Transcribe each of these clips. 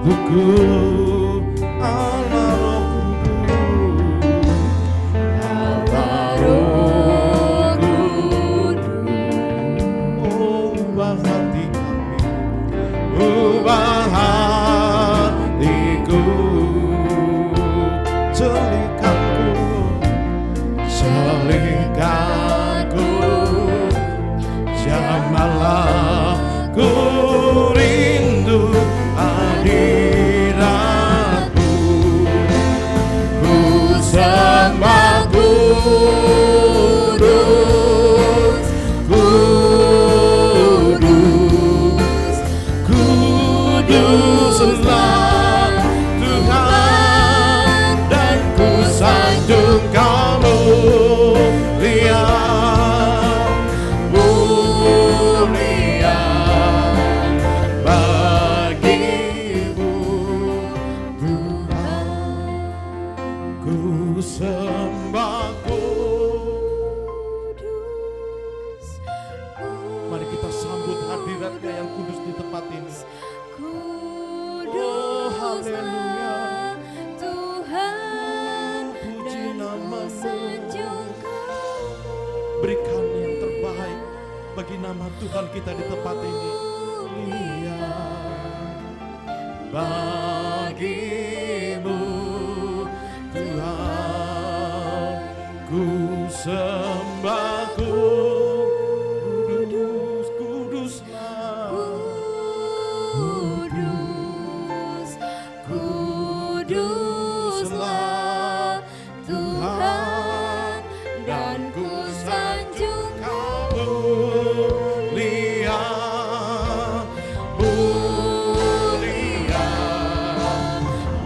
Tuku Allah Roh Kudus, Allah Roh Kudus, ubah hati kami, ubah hatiku, celikanku, jamalah ku rindu hadiratmu, ku sembah kudus, kudus, kuduslah Tuhan, dan ku sanjung Kau mulia, mulia bagimu Tuhan, ku sembah kudus. Mari kita sambut hadirat-Nya yang kudus di tempat ini. Oh haleluya Tuhan, puji nama-Mu. Berikan yang terbaik bagi nama Tuhan kita di tempat ini. Iya, bagimu Tuhan, ku sembah kudus, kuduslah, kudus, kuduslah Tuhan, dan ku sanjung Kau mulia, mulia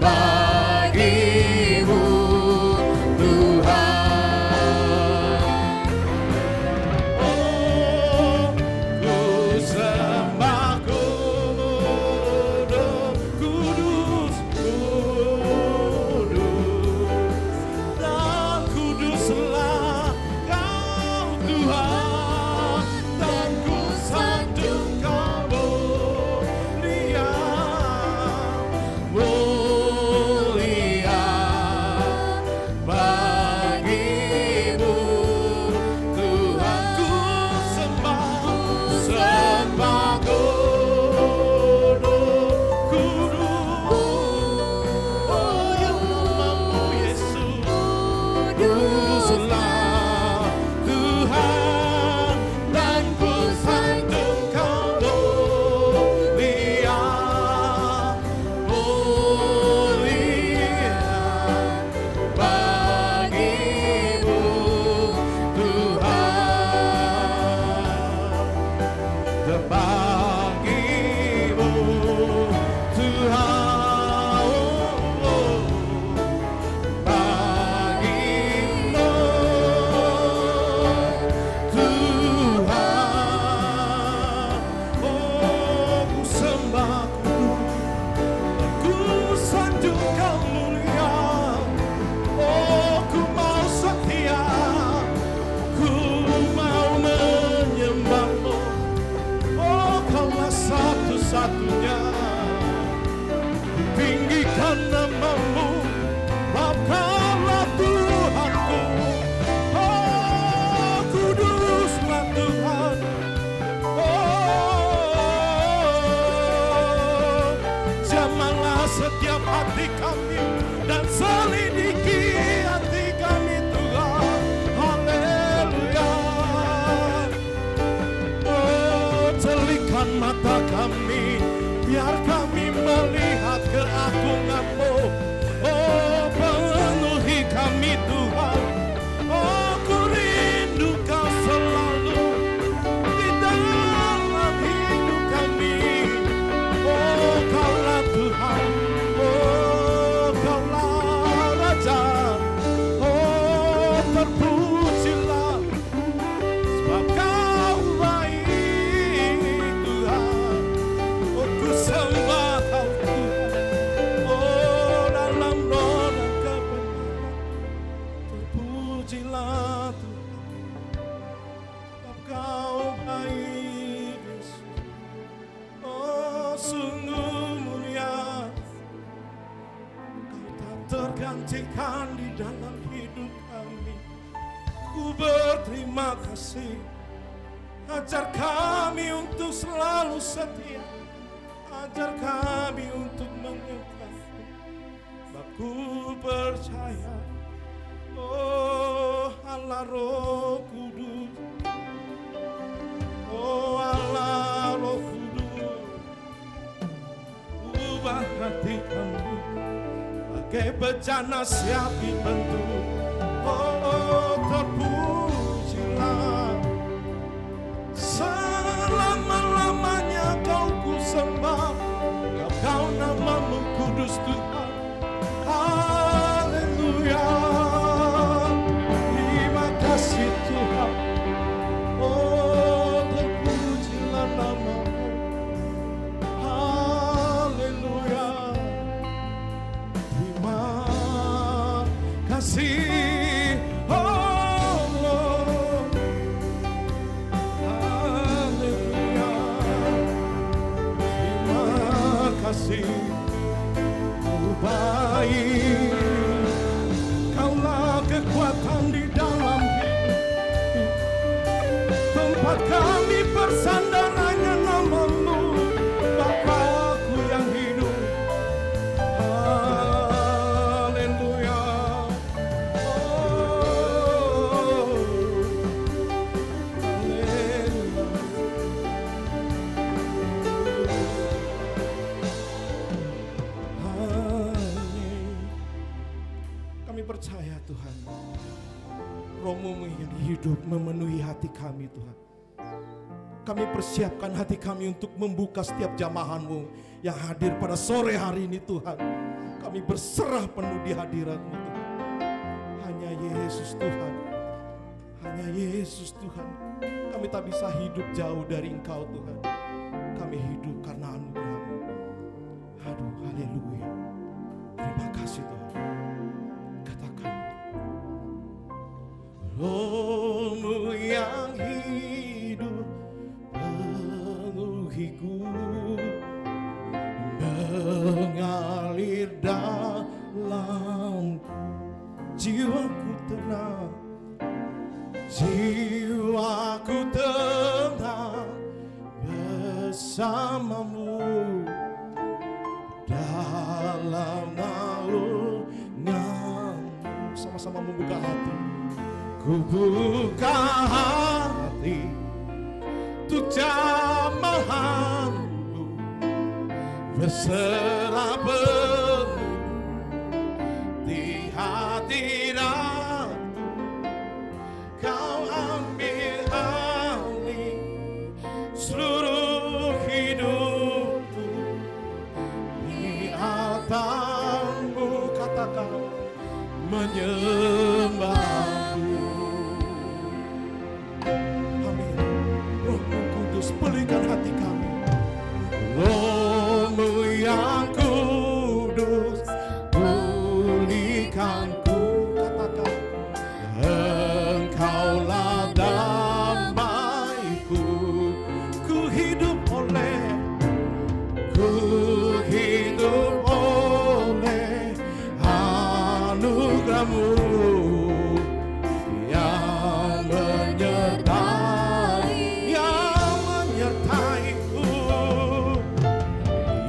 bagimu Tuhan. Oh, ku sembah kudus, kudus, kudus, dan kuduslah Kau Tuhan, dan ku sanjung Kau mulia, mulia bagimu Tuhan. Ku sembah, sembah kudus, kudus, oh ya namamu Yesus, kuduslah Tuhan, dan ku sanjung Kau mulia, mulia bagimu Tuhan, bagimu Tuhan, bagimu Tuhan. Oh, ku sembah ku sanjung Kau mulia. Oh, ku mau setia, ku mau menyembah-Mu. Oh, Kaulah satu-satunya. Tinggikan nama-Mu, Bapaklah Tuhanku. Oh, kuduslah Tuhan. Oh, jamahlah setiap hati kami dan selidiki hati kami Tuhan. Haleluya. Oh, celikan mata kami, biar kami melihat keagungan-Mu. Oh, penuhi kami Tuhan. Oh, ku rindu Kau selalu di dalam hidup kami. Oh, Kaulah Tuhan. Oh, Kaulah tergantikan di dalam hidup kami. Ku berterima kasih. Ajar kami untuk selalu setia. Ajar kami untuk mengasihi. Aku percaya, oh Allah Roh Kudus, oh Allah Roh Kudus, ubah hati kami bagai bejana siap dibentuk. Oh terpujilah, selama-lamanya kau ku sembah, kau namamu kudus Tuhan. Haleluya, terima kasih Tuhan. Oh terpujilah namamu. Haleluya, terima kasih. Oh baik, Kaulah kekuatan di dalam hidup, tempat kami bersandaranya namamu, Bapakku yang hidup. Haleluya. Oh, kami percaya Tuhan, Roh-Mu yang hidup memenuhi hati kami Tuhan. Kami persiapkan hati kami untuk membuka setiap jamahan-Mu yang hadir pada sore hari ini Tuhan. Kami berserah penuh di hadirat-Mu Tuhan. Hanya Yesus Tuhan, hanya Yesus Tuhan. Kami tak bisa hidup jauh dari Engkau Tuhan. Kami hidup karena anugerah-Mu. Aduh, haleluya. Terima kasih Tuhan. Katakan, Roh-Mu yang hidup penuhiku, mengalir dalam jiwaku tenang, jiwaku tenang bersamamu dalam naungan. Sama-sama membuka hati. Ku buka hati untuk jamahan-Mu, berserah penuh di hadirat-Mu. Kau ambil alih seluruh hidupku, di atas-Mu katakan menyembah-Mu. Amin. Roh-Mu Kudus, pulihkan hati kami. Roh-Mu yang kudus, pulihkanku. Katakan, Engkaulah damaiku. Ku hidup oleh anugerah-Mu yang menyertaiku,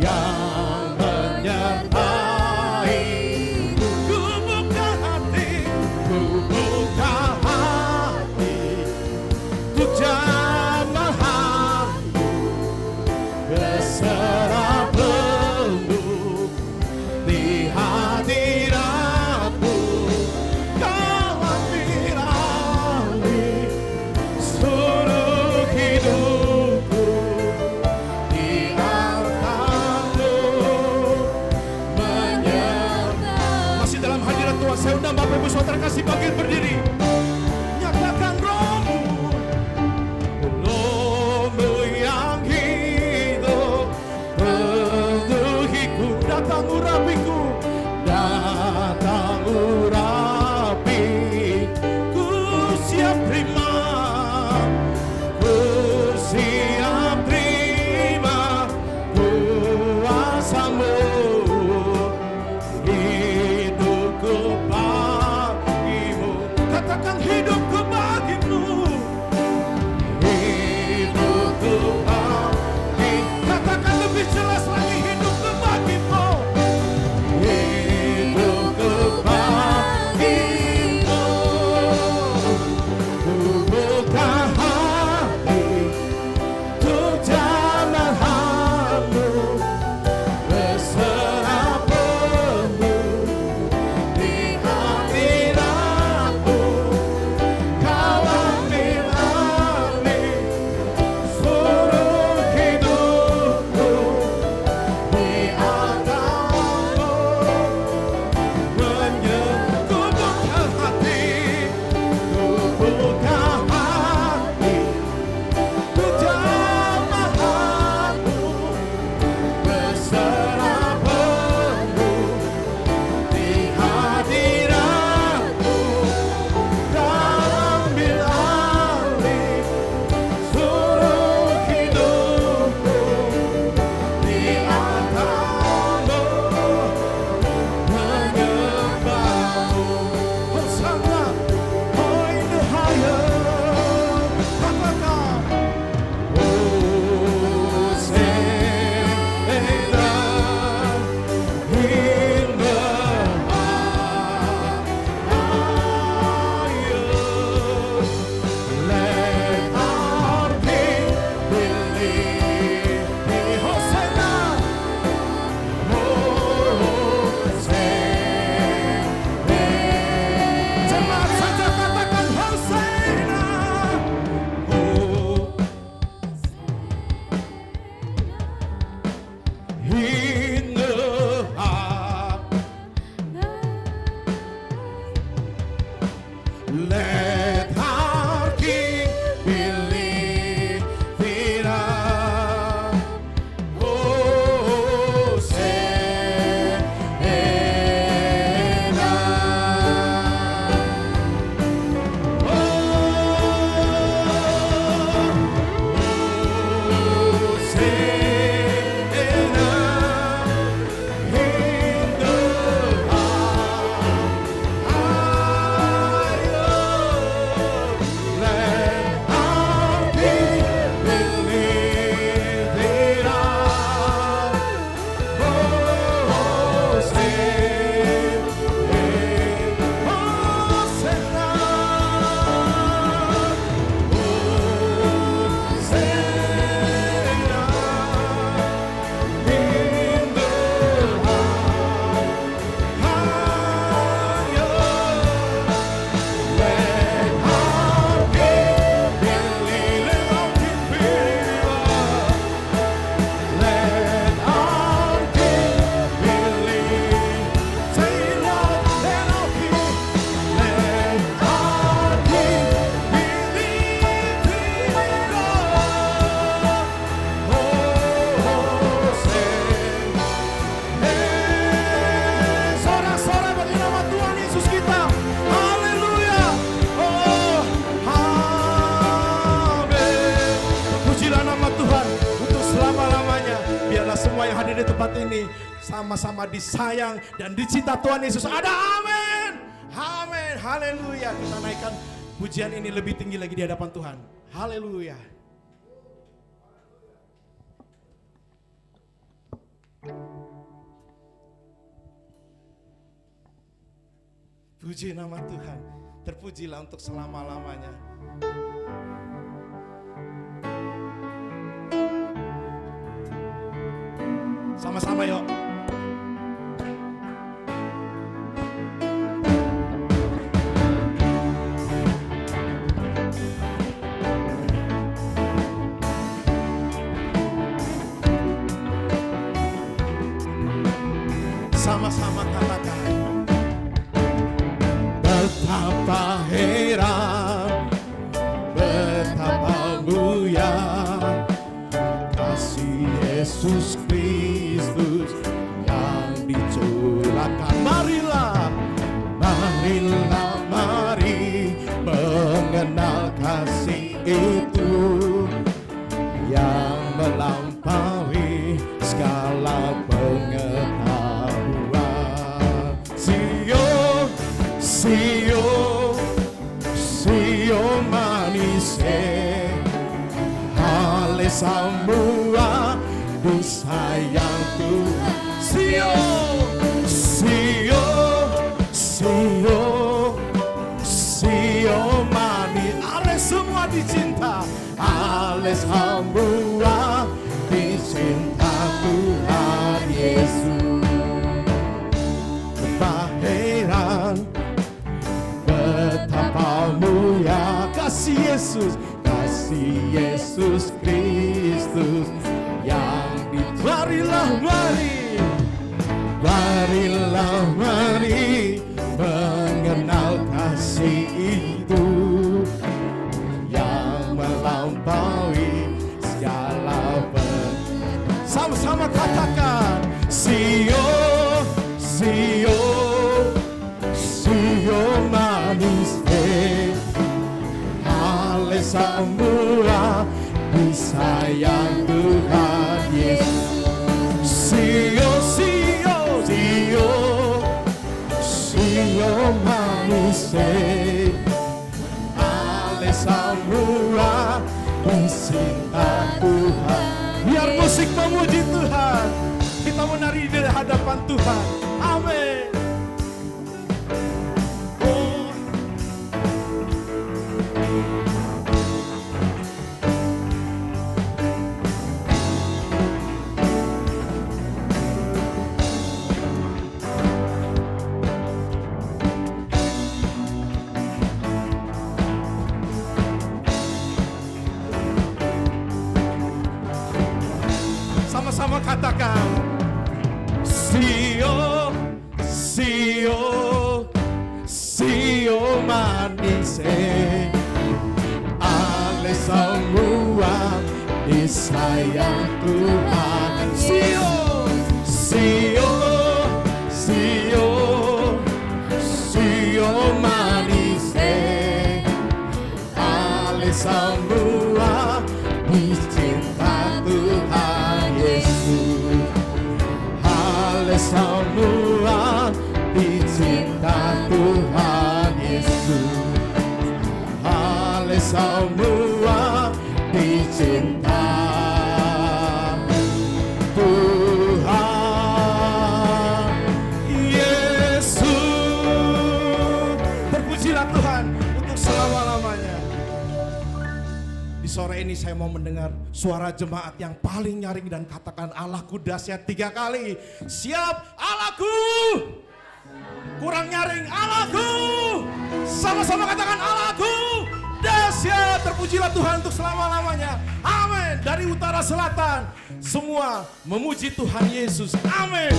yang menyertaiku. Ku buka hati untuk jamahan-Mu, berserah penuh di hadirat-Mu. Kau ambil alih seluruh hidupku, di atas-Mu menyembah. Masih dalam hadirat Tuhan, saya undang Bapak Ibu Saudara kasih bagian berdiri. Nyatakan Roh-Mu, Roh-Mu yang hidup penuhiku. Datang urapiku, datang urapi. Ku siap terima, ku siap terima kuasa-Mu hidup sama-sama disayang dan dicinta Tuhan Yesus. Ada amin. Amin. Haleluya. Kita naikkan pujian ini lebih tinggi lagi di hadapan Tuhan. Haleluya. Puji nama Tuhan. Terpujilah untuk selama-lamanya. Sama-sama yuk. Sama-sama katakan. Betapa heran, betapa mulia kasih Yesus Kristus yang dicurahkan. Marilah, marilah, mari mengenal kasih itu yang melampaui segala pengetahuan. Sio manis, hale semua disayang Tuhan. Sio manis, hale semua dicinta, hale semua dicinta Tuhan Yesus. Betapa heran, betapa mulia kasih Yesus Kristus yang marilah mari mengenal kasih itu yang melampaui segala sama-sama katakan. Sio manis, hale semua disayang Tuhan Yesus. Sio manis, hale semua dicinta Tuhan. Biar musik memuji Tuhan, kita menari di hadapan Tuhan. Amin. Sama-sama katakan. Sio manis, ale semua disayang Tuhan. Sio manis, ale semua dicinta Tuhan Yesus. Hale semua dicinta Tuhan Yesus. Hale semua dicinta Tuhan Yesus. Terpujilah Tuhan untuk selama-lamanya. Di sore ini saya mau mendengar suara jemaat yang paling nyaring dan katakan Allahku dahsyat 3 kali. Siap, Allahku. Kurang nyaring, Allahku. Sama-sama katakan Allahku dahsyat. Terpujilah Tuhan untuk selama-lamanya. Amin. Dari utara selatan semua memuji Tuhan Yesus. Amin.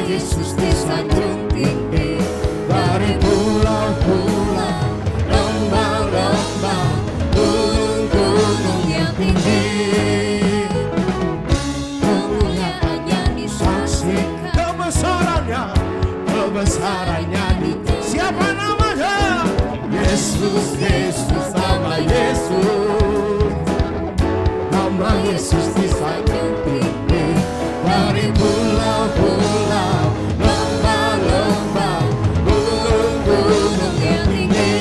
Yesus disanjung tinggi dari pulau-pulau, lembah-lembah, gunung-gunung yang tinggi. Kemuliaannya disaksikan, kebesarannya siapa namanya? Yesus, Yesus, nama Yesus. Nama Yesus disanjung tinggi dari pulau-pulau, lembah-lembah, gunung-gunung yang tinggi.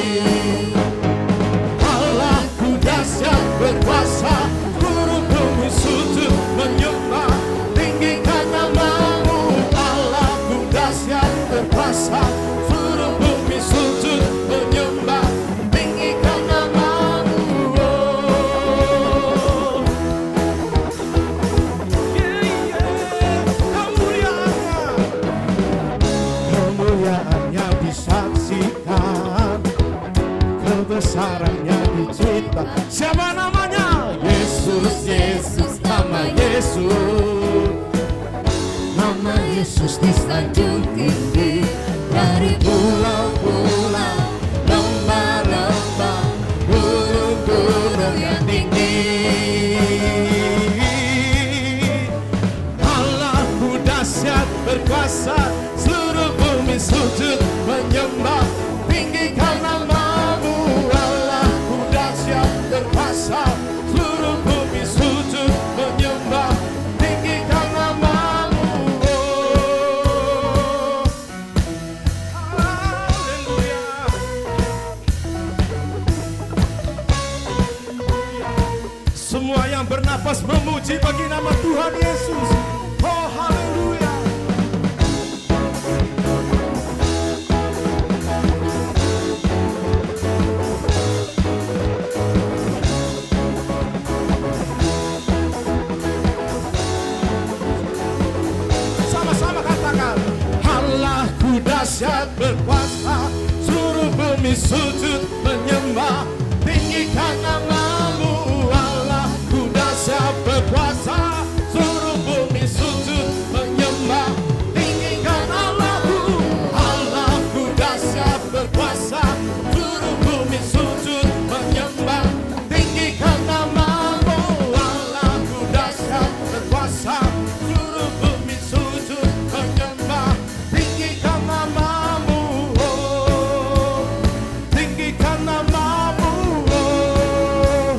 Allahku dahsyat berkuasa, seluruh bumi sujud menyembah, tinggikan namamu. Allahku dahsyat berkuasa, seluruh bumi sujud menyembah, tinggikan namamu. Kemuliaannya disaksikan, kebesarannya dicerita. Siapa namanya? Yesus, Yesus, nama Yesus. Nama Yesus disanjung tinggi dari pulau-pulau, lembah-lembah, gunung-gunung yang tinggi. Allahku dahsyat berkuasa, seluruh bumi sujud menyembah, tinggikan namamu. Allahku dahsyat berkuasa, seluruh bumi sujud menyembah, tinggikan namamu. Haleluya. Semua yang bernapas memuji bagi nama Tuhan Yesus. Oh haleluya. Sama-sama katakan, Allahku dahsyat berkuasa, seluruh bumi sujud menyembah, tinggikan namamu. Allahku dahsyat berkuasa, seluruh bumi sujud menyembah, tinggikan Allahku. Allahku dahsyat berkuasa, seluruh bumi sujud menyembah, tinggikan namamu. Allahku dahsyat berkuasa, seluruh bumi sujud menyembah, tinggikan namamu. Oh, tinggikan namamu. Oh,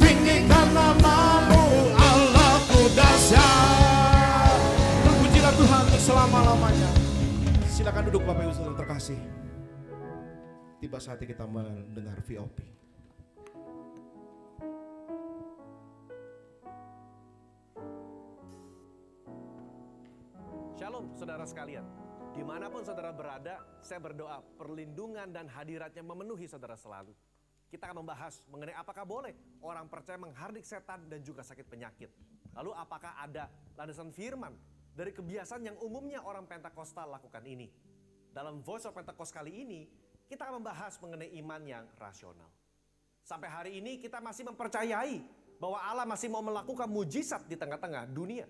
tinggikan namamu. Allahku dahsyat. Terpujilah Tuhan untuk selama-lamanya. Silakan duduk Bapak Ibu Saudara terkasih. Tiba saatnya kita mendengar VOP. Shalom saudara sekalian, dimanapun saudara berada, saya berdoa perlindungan dan hadiratnya memenuhi saudara selalu. Kita akan membahas mengenai apakah boleh orang percaya menghardik setan dan juga sakit penyakit. Lalu apakah ada landasan firman dari kebiasaan yang umumnya orang Pentakosta lakukan ini. Dalam Voice of Pentecost kali ini, kita akan membahas mengenai iman yang rasional. Sampai hari ini kita masih mempercayai bahwa Allah masih mau melakukan mujizat di tengah-tengah dunia.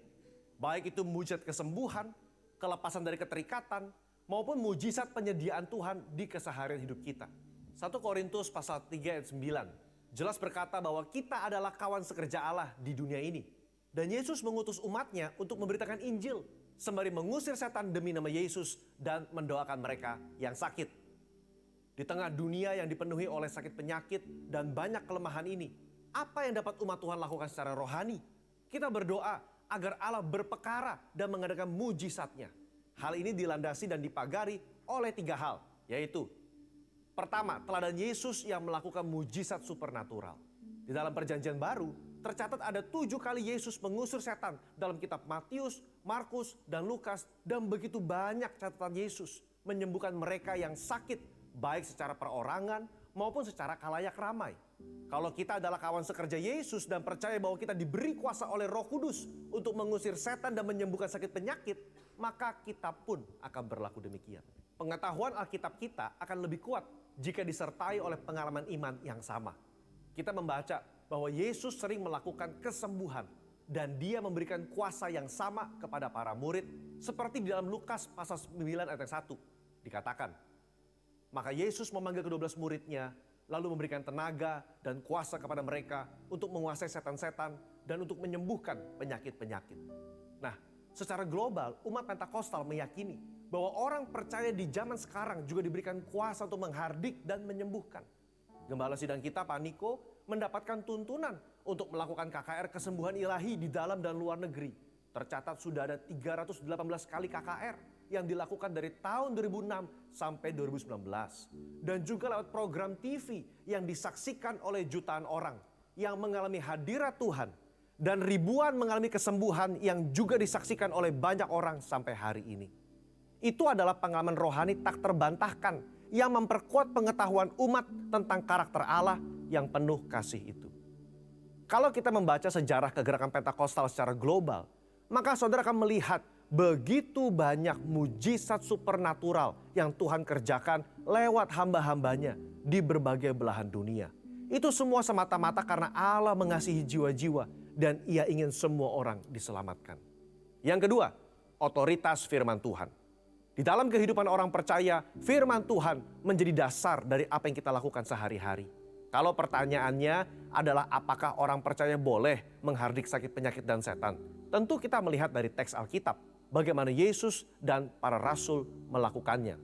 Baik itu mujizat kesembuhan, kelepasan dari keterikatan, maupun mujizat penyediaan Tuhan di keseharian hidup kita. 1 Korintus pasal 3 ayat 9 jelas berkata bahwa kita adalah kawan sekerja Allah di dunia ini. Dan Yesus mengutus umatnya untuk memberitakan Injil, sembari mengusir setan demi nama Yesus dan mendoakan mereka yang sakit. Di tengah dunia yang dipenuhi oleh sakit penyakit dan banyak kelemahan ini, apa yang dapat umat Tuhan lakukan secara rohani? Kita berdoa agar Allah berpekara dan mengadakan mujizatnya. Hal ini dilandasi dan dipagari oleh 3 hal, yaitu pertama, teladan Yesus yang melakukan mujizat supernatural. Di dalam perjanjian baru, tercatat ada 7 kali Yesus mengusir setan dalam kitab Matius, Markus, dan Lukas. Dan begitu banyak catatan Yesus menyembuhkan mereka yang sakit, baik secara perorangan maupun secara khalayak ramai. Kalau kita adalah kawan sekerja Yesus dan percaya bahwa kita diberi kuasa oleh Roh Kudus untuk mengusir setan dan menyembuhkan sakit penyakit, maka kita pun akan berlaku demikian. Pengetahuan Alkitab kita akan lebih kuat jika disertai oleh pengalaman iman yang sama. Kita membaca bahwa Yesus sering melakukan kesembuhan dan Dia memberikan kuasa yang sama kepada para murid Seperti di dalam Lukas pasal 9 ayat yang 1 dikatakan, maka Yesus memanggil ke-12 muridnya, lalu memberikan tenaga dan kuasa kepada mereka untuk menguasai setan-setan dan untuk menyembuhkan penyakit-penyakit. Nah, secara global umat Pentakosta meyakini bahwa orang percaya di zaman sekarang juga diberikan kuasa untuk menghardik dan menyembuhkan. Gembala sidang kita, Pak Niko, mendapatkan tuntunan untuk melakukan KKR kesembuhan ilahi di dalam dan luar negeri. Tercatat sudah ada 318 kali KKR yang dilakukan dari tahun 2006 sampai 2019. Dan juga lewat program TV yang disaksikan oleh jutaan orang yang mengalami hadirat Tuhan. Dan ribuan mengalami kesembuhan yang juga disaksikan oleh banyak orang sampai hari ini. Itu adalah pengalaman rohani tak terbantahkan yang memperkuat pengetahuan umat tentang karakter Allah yang penuh kasih itu. Kalau kita membaca sejarah kegerakan Pentakosta secara global, maka saudara akan melihat begitu banyak mujizat supernatural yang Tuhan kerjakan lewat hamba-hambanya di berbagai belahan dunia. Itu semua semata-mata karena Allah mengasihi jiwa-jiwa dan Ia ingin semua orang diselamatkan. Yang kedua, otoritas firman Tuhan. Di dalam kehidupan orang percaya, firman Tuhan menjadi dasar dari apa yang kita lakukan sehari-hari. Kalau pertanyaannya adalah apakah orang percaya boleh menghardik sakit penyakit dan setan? Tentu kita melihat dari teks Alkitab bagaimana Yesus dan para rasul melakukannya.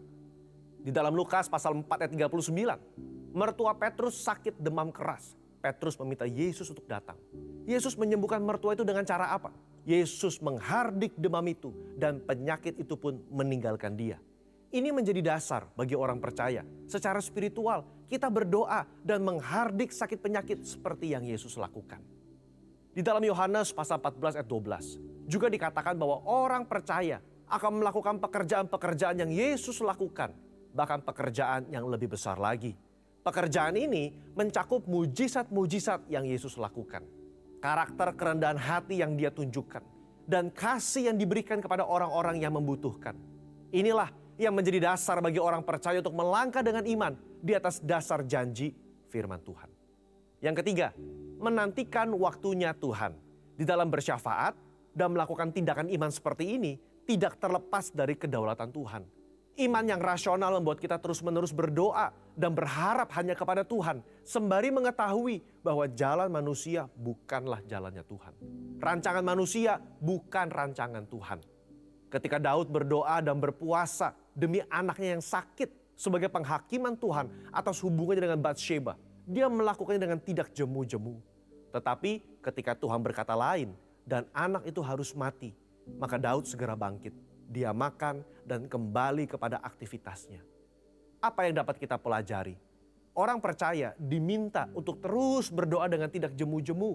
Di dalam Lukas pasal 4 ayat 39, mertua Petrus sakit demam keras. Petrus meminta Yesus untuk datang. Yesus menyembuhkan mertua itu dengan cara apa? Yesus menghardik demam itu dan penyakit itu pun meninggalkan dia. Ini menjadi dasar bagi orang percaya. Secara spiritual kita berdoa dan menghardik sakit penyakit seperti yang Yesus lakukan. Di dalam Yohanes pasal 14 ayat 12 juga dikatakan bahwa orang percaya akan melakukan pekerjaan-pekerjaan yang Yesus lakukan. Bahkan pekerjaan yang lebih besar lagi. Pekerjaan ini mencakup mujizat-mujizat yang Yesus lakukan. Karakter kerendahan hati yang dia tunjukkan. Dan kasih yang diberikan kepada orang-orang yang membutuhkan. Inilah yang menjadi dasar bagi orang percaya untuk melangkah dengan iman di atas dasar janji firman Tuhan. Yang ketiga, menantikan waktunya Tuhan. Di dalam bersyafaat dan melakukan tindakan iman seperti ini tidak terlepas dari kedaulatan Tuhan. Iman yang rasional membuat kita terus-menerus berdoa dan berharap hanya kepada Tuhan, sembari mengetahui bahwa jalan manusia bukanlah jalannya Tuhan. Rancangan manusia bukan rancangan Tuhan. Ketika Daud berdoa dan berpuasa demi anaknya yang sakit sebagai penghakiman Tuhan atas hubungannya dengan Batsheba, dia melakukannya dengan tidak jemu-jemu. Tetapi ketika Tuhan berkata lain dan anak itu harus mati, maka Daud segera bangkit. Dia makan dan kembali kepada aktivitasnya. Apa yang dapat kita pelajari? Orang percaya diminta untuk terus berdoa dengan tidak jemu-jemu.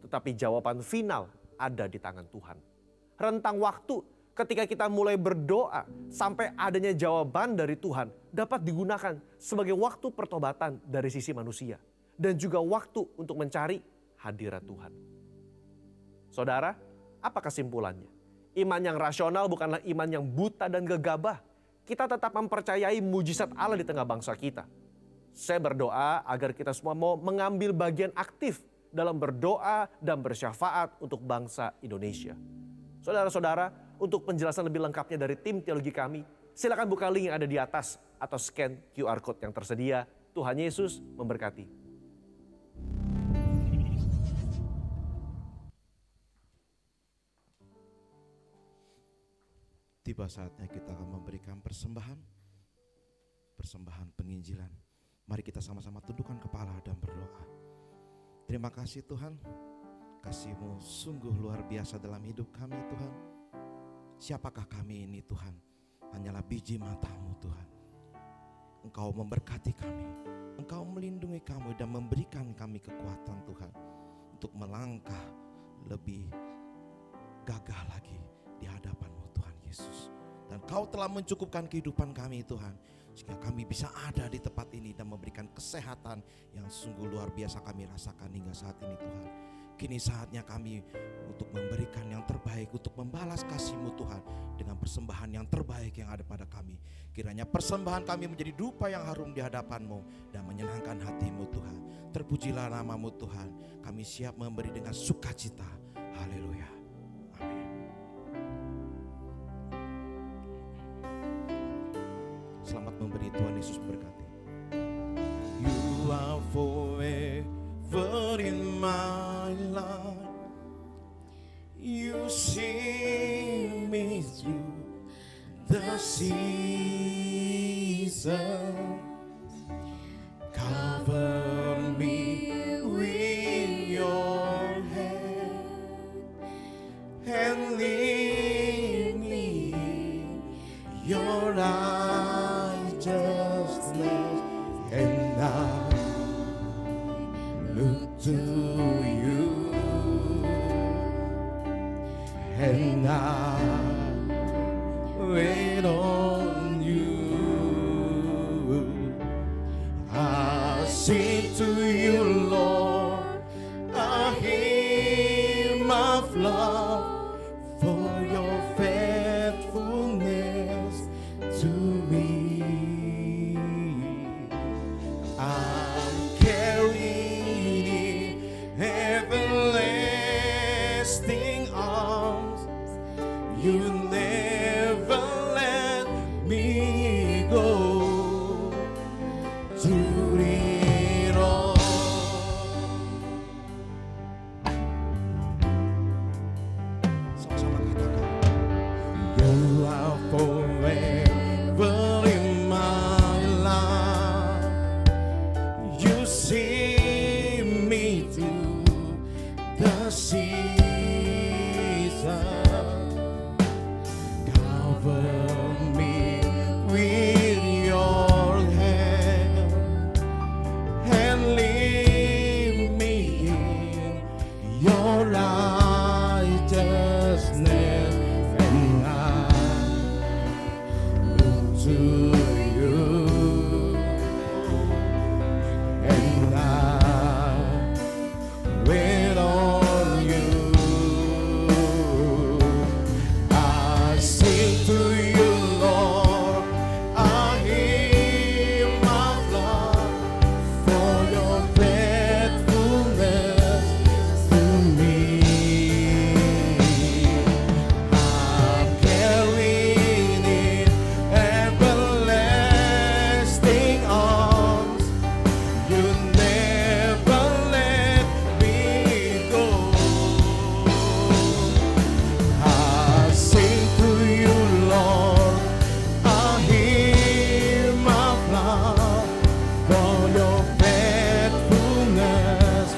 Tetapi jawaban final ada di tangan Tuhan. Rentang waktu ketika kita mulai berdoa sampai adanya jawaban dari Tuhan dapat digunakan sebagai waktu pertobatan dari sisi manusia. Dan juga waktu untuk mencari hadirat Tuhan. Saudara, apa kesimpulannya? Iman yang rasional bukanlah iman yang buta dan gegabah. Kita tetap mempercayai mujizat Allah di tengah bangsa kita. Saya berdoa agar kita semua mau mengambil bagian aktif dalam berdoa dan bersyafaat untuk bangsa Indonesia. Saudara-saudara, untuk penjelasan lebih lengkapnya dari tim teologi kami, silakan buka link yang ada di atas atau scan QR Code yang tersedia. Tuhan Yesus memberkati. Tiba saatnya kita akan memberikan persembahan penginjilan. Mari kita sama-sama tundukkan kepala dan berdoa. Terima kasih Tuhan, kasih-Mu sungguh luar biasa dalam hidup kami Tuhan. Siapakah kami ini Tuhan? Hanyalah biji mata-Mu Tuhan. Engkau memberkati kami, Engkau melindungi kami dan memberikan kami kekuatan Tuhan untuk melangkah lebih gagah lagi di hadapan-Mu Tuhan Yesus. Dan Kau telah mencukupkan kehidupan kami Tuhan, sehingga kami bisa ada di tempat ini dan memberikan kesehatan yang sungguh luar biasa kami rasakan hingga saat ini Tuhan. Kini saatnya kami untuk memberikan yang terbaik, untuk membalas kasih-Mu Tuhan dengan persembahan yang terbaik yang ada pada kami. Kiranya persembahan kami menjadi dupa yang harum di hadapan-Mu dan menyenangkan hati-Mu Tuhan. Terpujilah nama-Mu Tuhan. Kami siap memberi dengan sukacita. Haleluya. Amin. memberi. Tuhan Yesus berkati. You are forever in my life. You see me through the season. Cover me with your hand and lead me in your righteousness, and I look to you, and I wait on you. I sing to you, Lord, a hymn of love for your faithfulness to me. I'm carried in everlasting arms. You never let me go. Through it all, sama-sama katakan, you are forever in my life. You see me through the season. Cover me with your hand and lead me in your righteousness, and I look to you, and I wait on you. I sing to you, Lord, a hymn of love for your faithfulness to me. I'm carried in everlasting arms. You never let me go. I sing to you, Lord, a hymn of love for your faithfulness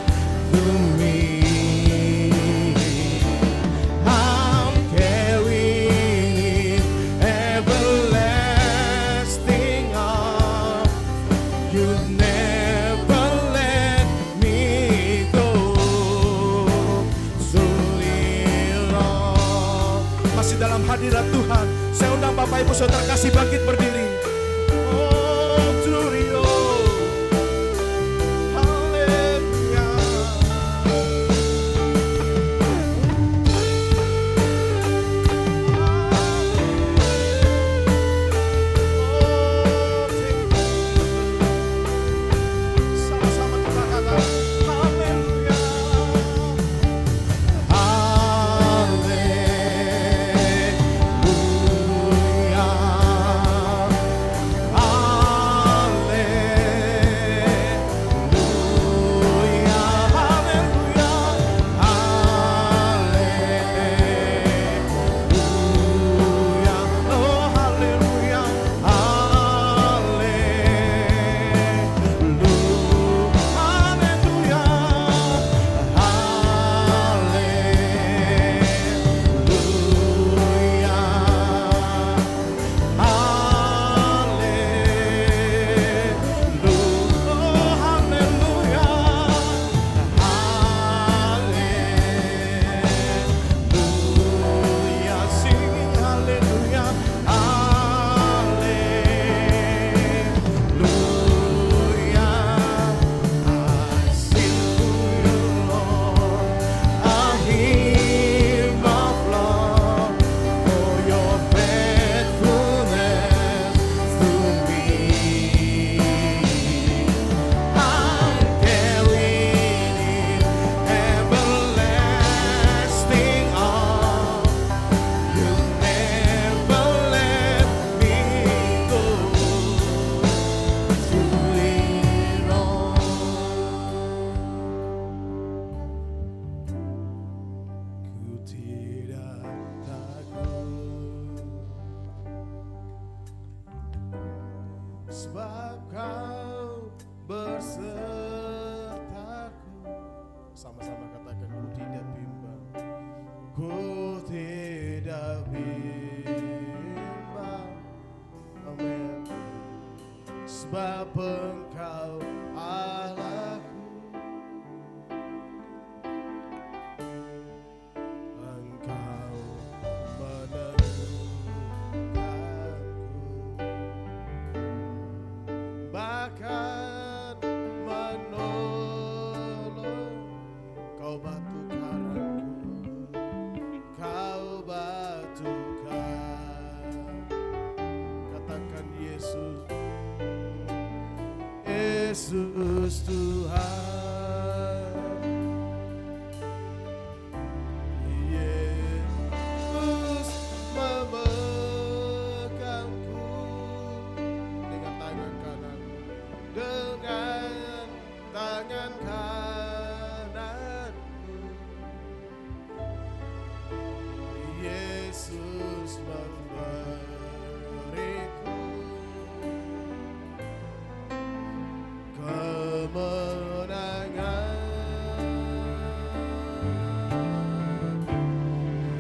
to me. I'm carried in everlasting arms. You never let me go. Sulirah. Masih dalam hadirat Tuhan, saya undang Bapak Ibu Saudara kasih bangkit berdiri. Oh, Turio. Haleluya. Oh, thank you. Sama-sama kita katakan haleluya. Haleluya. sebab kau bersertaku. Sama-sama katakan, ku tidak bimbang, ku tidak bimbang. Amin. Sebab Engkau Allahku, Engkau meneguhkanku, bahkan menolong. Kau batu karangku, Kau batu karang. Katakan Yesus, Yesus Tuhan. Yesus memegangku dengan tangan kanan, dengan tangan kananmu. Yesus memberiku kemenangan.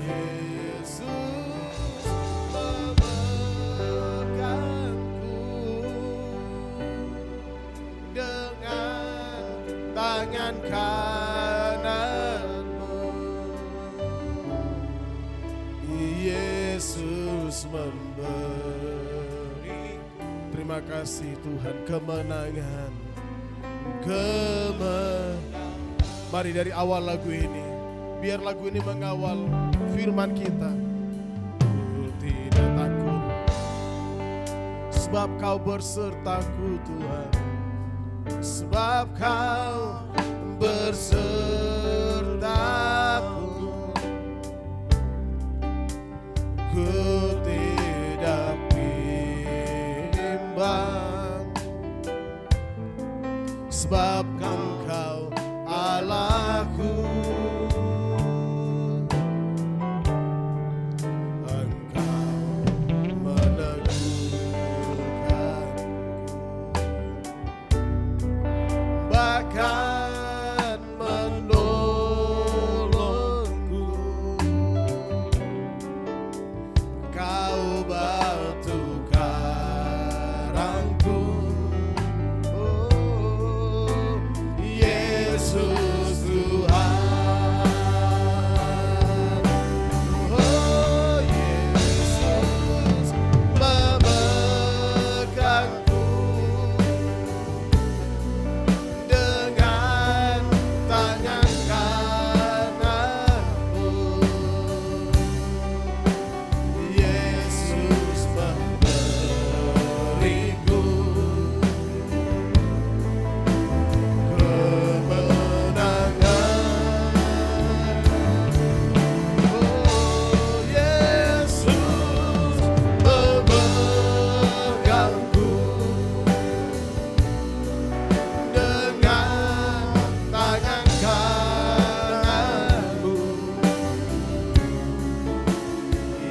Yesus memegangku dengan tangan kananmu. Yesus memberi. Terima kasih Tuhan, kemenangan. Mari dari awal lagu ini, biar lagu ini mengawal firman kita. Ku tidak takut, sebab Kau bersertaku Tuhan. Sebab Kau bersertaku, ku tidak bimbang. Sebab Engkau Allahku, Engkau meneguhkanku, bahkan menolongku. Kau batu karangku, oh, Yesus Tuhan. Oh, Yesus memegangku dengan tangan kananmu. Yesus memberiku kemenangan. Oh, Yesus memegangku dengan tangan kananmu.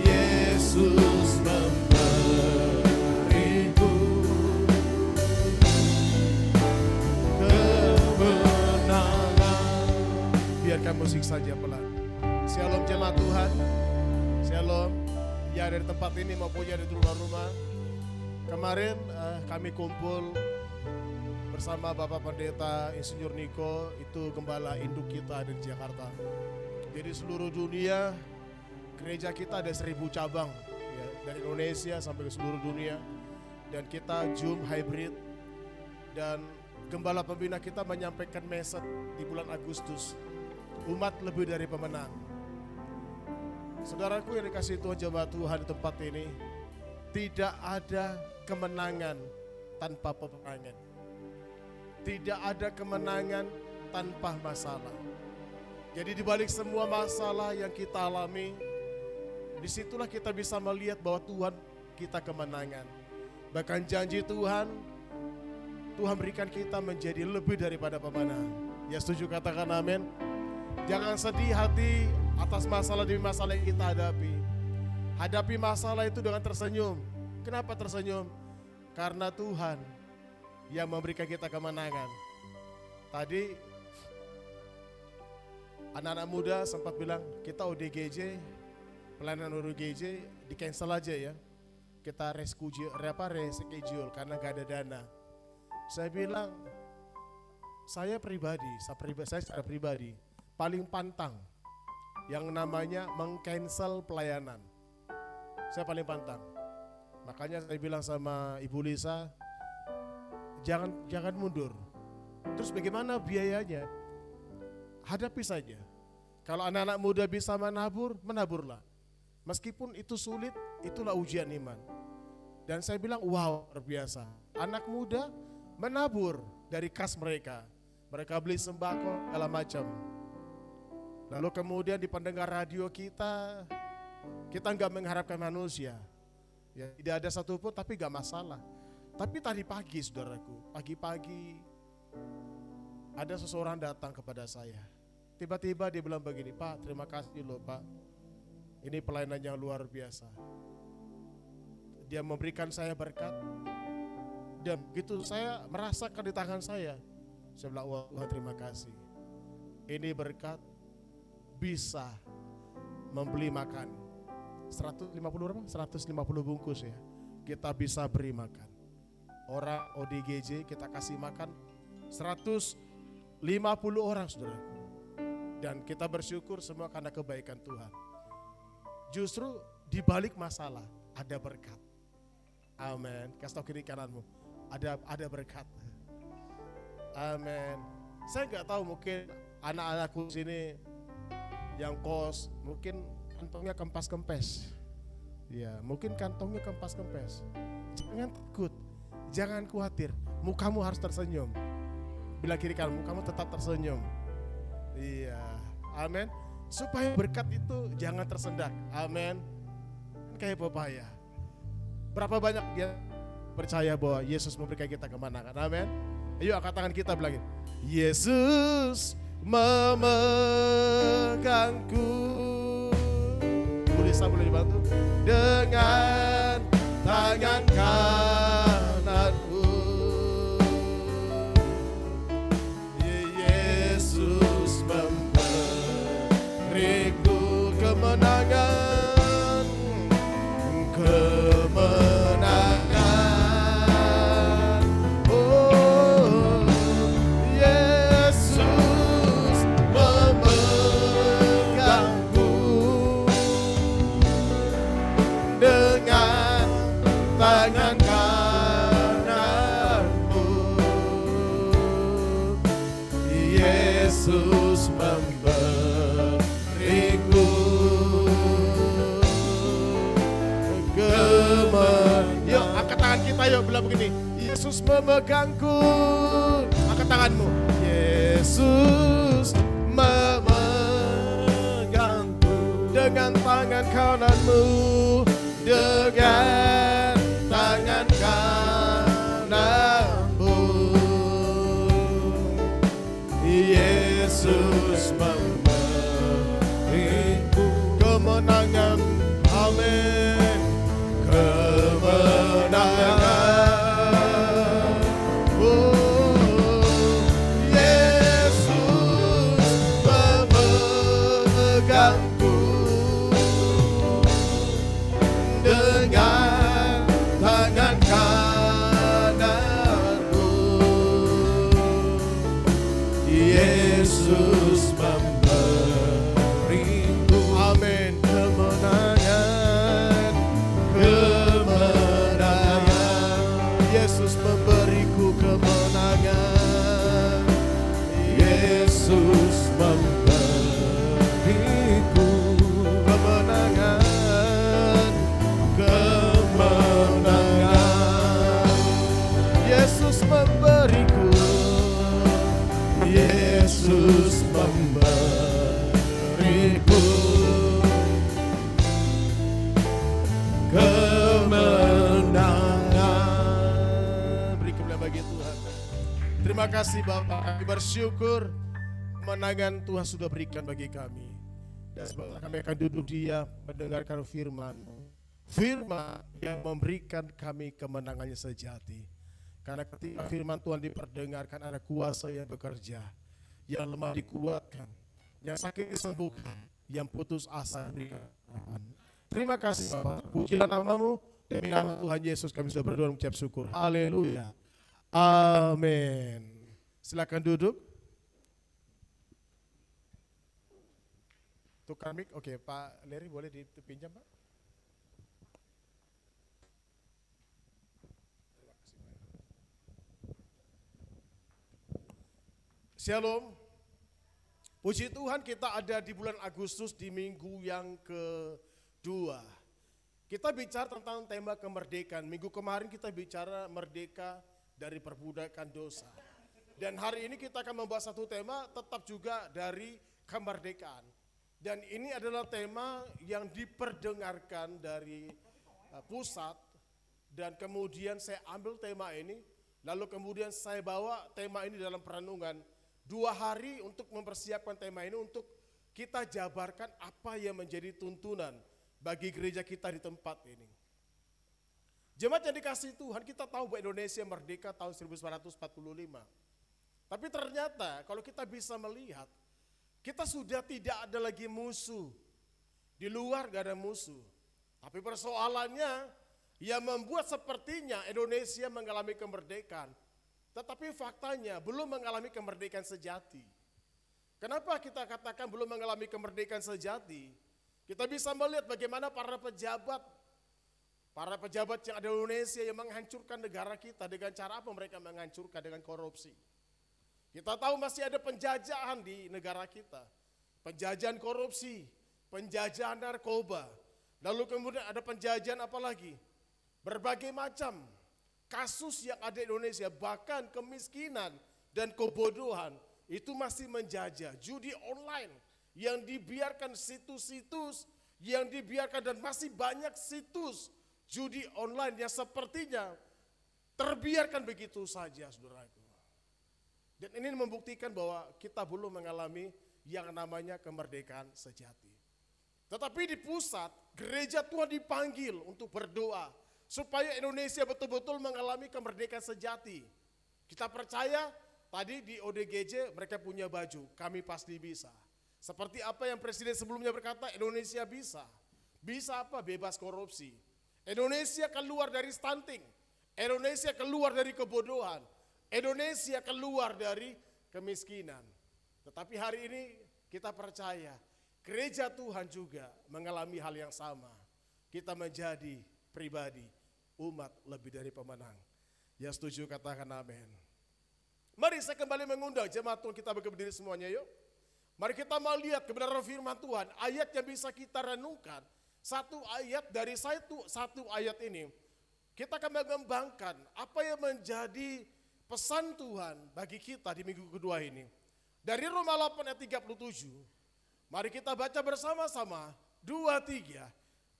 Yesus memberiku kemenangan. Biarkan musik saja pelan. Shalom jemaat Tuhan. Shalom. Ya, dari tempat ini maupun ya dari rumah-rumah. Kemarin kami kumpul bersama Bapak Pendeta Insinyur Niko, itu gembala induk kita di Jakarta. Jadi seluruh dunia, gereja kita ada 1000 cabang, ya, dari Indonesia sampai ke seluruh dunia. Dan kita Zoom hybrid, dan gembala pembina kita menyampaikan message di bulan Agustus, umat lebih dari pemenang. Saudaraku yang dikasihi Tuhan, jemaat Tuhan di tempat ini, tidak ada kemenangan tanpa peperangan. Tidak ada kemenangan tanpa masalah. Jadi di balik semua masalah yang kita alami, disitulah kita bisa melihat bahwa Tuhan kita kemenangan. Bahkan janji Tuhan berikan kita menjadi lebih daripada pemenang. Ya, setuju, katakan amin. Jangan sedih hati atas masalah demi masalah yang kita hadapi. Hadapi masalah itu dengan tersenyum. Kenapa tersenyum? Karena Tuhan yang memberikan kita kemenangan. Tadi anak-anak muda sempat bilang kita ODGJ, pelayanan ODGJ di cancel aja ya. Kita reschedule karena gak ada dana. Saya bilang, saya secara pribadi paling pantang yang namanya meng-cancel pelayanan. Saya paling pantang. Makanya saya bilang sama Ibu Lisa, jangan mundur. Terus bagaimana biayanya? Hadapi saja. Kalau anak-anak muda bisa menabur, menaburlah. Meskipun itu sulit, itulah ujian iman. Dan saya bilang, wow, luar biasa. Anak muda menabur dari kas mereka. Mereka beli sembako, segala macam. Lalu kemudian di pendengar radio kita nggak mengharapkan manusia. Ya, tidak ada satupun, tapi nggak masalah. Tapi tadi pagi, saudaraku, pagi-pagi ada seseorang datang kepada saya. Tiba-tiba dia bilang begini, Pak, terima kasih loh Pak. Ini pelayanan yang luar biasa. Dia memberikan saya berkat. Dan begitu saya merasakan di tangan saya bilang, wah Tuhan terima kasih. Ini berkat bisa membeli makan. 150 bungkus ya. Kita bisa beri makan. Orang ODGJ kita kasih makan 150 orang, saudara. Dan kita bersyukur semua karena kebaikan Tuhan. Justru di balik masalah ada berkat. Amin. Kasih tahu kiri kananmu, ada berkat. Amin. Saya nggak tahu, mungkin anak-anakku sini yang kos mungkin kantongnya kempas-kempes. Ya, mungkin kantongnya kempas-kempes. Jangan takut, jangan khawatir. Mukamu harus tersenyum. Bila kiri kanan, mukamu tetap tersenyum. Iya, amin. Supaya berkat itu jangan tersendak. Amin. Kayak pepaya. Berapa banyak dia percaya bahwa Yesus memberikan kita kemenangan. Amin. Ayo angkat tangan kita bilangin, Yesus memegangku. Boleh dibantu dengan tangan kananmu. Yesus memberiku kemenangan, kemenangan. Oh, Yesus memegangku dengan tangan kananmu. Yesus memberiku kemenangan. Yuk angkat tangan kita, yuk bilang begini, Yesus memegangku. Angkat tanganmu. Yesus memegangku dengan tangan kananmu, dengan tangan kananmu. Yesus memberiku kemenangan. Amin. Kemenangan. Oh, Yesus memegangku dengan tangan kananmu. Yesus memberiku, amin, kemenangan, kemenangan. Yesus memberiku kemenangan. Yesus memberiku kemenangan, kemenangan. Yesus memberiku, Yesus memberiku kemenangan. Beri kemuliaan bagi Tuhan. Terima kasih Bapak, kami bersyukur kemenangan Tuhan sudah berikan bagi kami. Dan sebentar kami akan duduk diam mendengarkan firman. firman yang memberikan kami kemenangannya sejati. Karena ketika firman Tuhan diperdengarkan, ada kuasa yang bekerja, yang lemah dikuatkan, yang sakit disembuhkan, yang putus asa diberikan harapan. Terima kasih Bapak, pujilah nama-Mu, demi nama Tuhan Yesus kami sudah berdoa mengucap syukur. Haleluya. Amin. Silakan duduk. Tukar mic, oke Pak Leri boleh dipinjam Pak? Shalom. Puji Tuhan kita ada di bulan Agustus di minggu yang kedua. Kita bicara tentang tema kemerdekaan. Minggu kemarin kita bicara merdeka dari perbudakan dosa. Dan hari ini kita akan membahas satu tema tetap juga dari kemerdekaan. Dan ini adalah tema yang diperdengarkan dari pusat. Dan kemudian saya ambil tema ini, lalu kemudian saya bawa tema ini dalam perenungan. 2 hari untuk mempersiapkan tema ini, untuk kita jabarkan apa yang menjadi tuntunan bagi gereja kita di tempat ini. Jemaat yang dikasihi Tuhan, kita tahu bahwa Indonesia merdeka tahun 1945. Tapi ternyata kalau kita bisa melihat, kita sudah tidak ada lagi musuh. Di luar gak ada musuh. Tapi persoalannya yang membuat sepertinya Indonesia mengalami kemerdekaan. Tetapi faktanya belum mengalami kemerdekaan sejati. Kenapa kita katakan belum mengalami kemerdekaan sejati? Kita bisa melihat bagaimana para pejabat yang ada di Indonesia yang menghancurkan negara kita. Dengan cara apa mereka menghancurkan? Dengan korupsi. Kita tahu masih ada penjajahan di negara kita. Penjajahan korupsi, penjajahan narkoba. Lalu kemudian ada penjajahan apa lagi? Berbagai macam kasus yang ada di Indonesia, bahkan kemiskinan dan kebodohan itu masih menjajah. Judi online yang dibiarkan, situs-situs yang dibiarkan, dan masih banyak situs judi online yang sepertinya terbiarkan begitu saja, saudaraku. Dan ini membuktikan bahwa kita belum mengalami yang namanya kemerdekaan sejati. Tetapi di pusat, gereja Tuhan dipanggil untuk berdoa supaya Indonesia betul-betul mengalami kemerdekaan sejati. Kita percaya tadi di ODGJ mereka punya baju, kami pasti bisa. Seperti apa yang presiden sebelumnya berkata, Indonesia bisa. Bisa apa? Bebas korupsi. Indonesia keluar dari stunting. Indonesia keluar dari kebodohan. Indonesia keluar dari kemiskinan. Tetapi hari ini kita percaya gereja Tuhan juga mengalami hal yang sama. Kita menjadi pribadi, umat lebih dari pemenang. Yang setuju katakan amin. Mari saya kembali mengundang jemaat Tuhan, kita berdiri semuanya yuk. Mari kita melihat kebenaran firman Tuhan, ayat yang bisa kita renungkan. Satu ayat dari satu ayat ini, kita akan mengembangkan apa yang menjadi pesan Tuhan bagi kita di minggu kedua ini. Dari Roma 8 ayat 37, mari kita baca bersama-sama, 2, 3.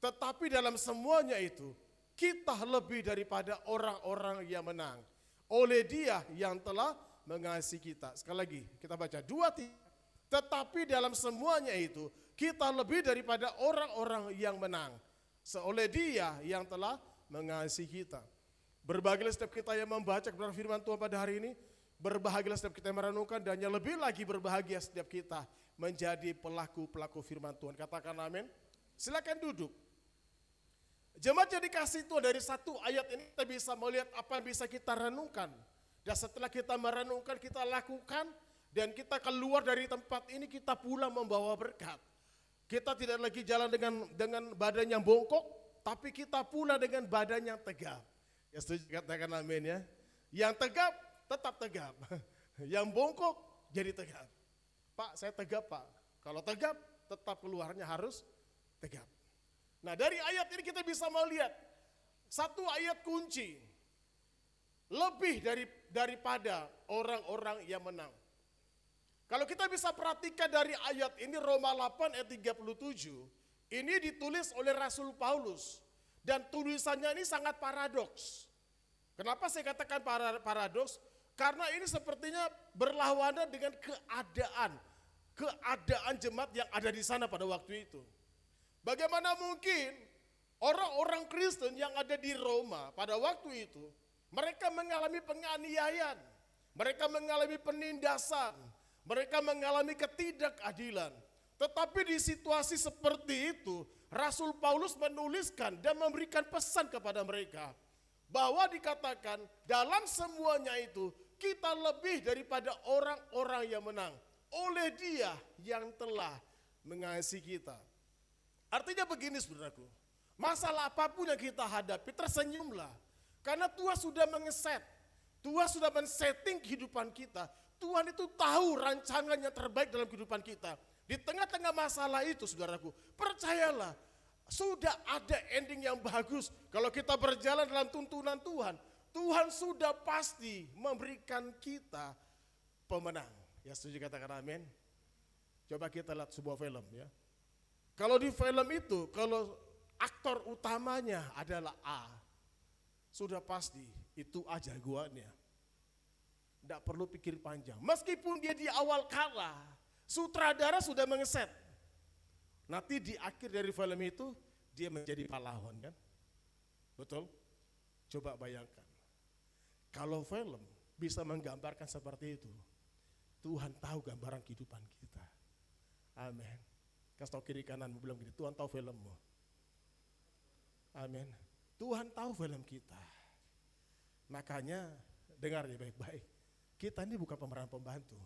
Tetapi dalam semuanya itu, kita lebih daripada orang-orang yang menang. Oleh Dia yang telah mengasihi kita. Sekali lagi, kita baca 2, 3. Tetapi dalam semuanya itu, kita lebih daripada orang-orang yang menang. Oleh Dia yang telah mengasihi kita. Berbahagialah setiap kita yang membaca kebenaran firman Tuhan pada hari ini. Berbahagialah setiap kita yang merenungkan, dan yang lebih lagi berbahagia setiap kita menjadi pelaku-pelaku firman Tuhan. Katakan amin. Silakan duduk. Jemaat yang dikasihi Tuhan, dari satu ayat ini kita bisa melihat apa yang bisa kita renungkan. Dan setelah kita merenungkan, kita lakukan, dan kita keluar dari tempat ini, kita pulang membawa berkat. Kita tidak lagi jalan dengan badan yang bongkok, tapi kita pulang dengan badan yang tegap. Ya setuju katakan amin ya. Yang tegap tetap tegap. Yang bongkok jadi tegap. Pak, saya tegap Pak. Kalau tegap, tetap keluarnya harus tegap. Nah, dari ayat ini kita bisa melihat satu ayat kunci. Lebih daripada orang-orang yang menang. Kalau kita bisa perhatikan dari ayat ini, Roma 8 ayat 37, ini ditulis oleh Rasul Paulus. Dan tulisannya ini sangat paradoks. Kenapa saya katakan paradoks? Karena ini sepertinya berlawanan dengan keadaan jemaat yang ada di sana pada waktu itu. Bagaimana mungkin Orang-orang Kristen yang ada di Roma pada waktu itu, mereka mengalami penganiayaan, mereka mengalami penindasan, mereka mengalami ketidakadilan. Tetapi di situasi seperti itu, Rasul Paulus menuliskan dan memberikan pesan kepada mereka bahwa dikatakan dalam semuanya itu kita lebih daripada orang-orang yang menang oleh Dia yang telah mengasihi kita. Artinya begini saudaraku, masalah apapun yang kita hadapi tersenyumlah. Karena Tuhan sudah mengeset, Tuhan sudah men-setting kehidupan kita. Tuhan itu tahu rancangan yang terbaik dalam kehidupan kita. Di tengah-tengah masalah itu saudaraku, percayalah, sudah ada ending yang bagus. Kalau kita berjalan dalam tuntunan Tuhan, Tuhan sudah pasti memberikan kita pemenang. Ya setuju katakan amin. Coba kita lihat sebuah film ya. Kalau di film itu, kalau aktor utamanya adalah A, sudah pasti itu A jagoannya. Tidak perlu pikir panjang. Meskipun dia di awal kalah, sutradara sudah mengeset. Nanti di akhir dari film itu, dia menjadi pahlawan kan? Betul? Coba bayangkan. Kalau film bisa menggambarkan seperti itu, Tuhan tahu gambaran kehidupan kita. Amin. Kasih tahu kiri kananmu bilang gini, Tuhan tahu filmmu. Amin. Tuhan tahu film kita. Makanya dengar ya baik-baik. Kita ini bukan pemeran pembantu.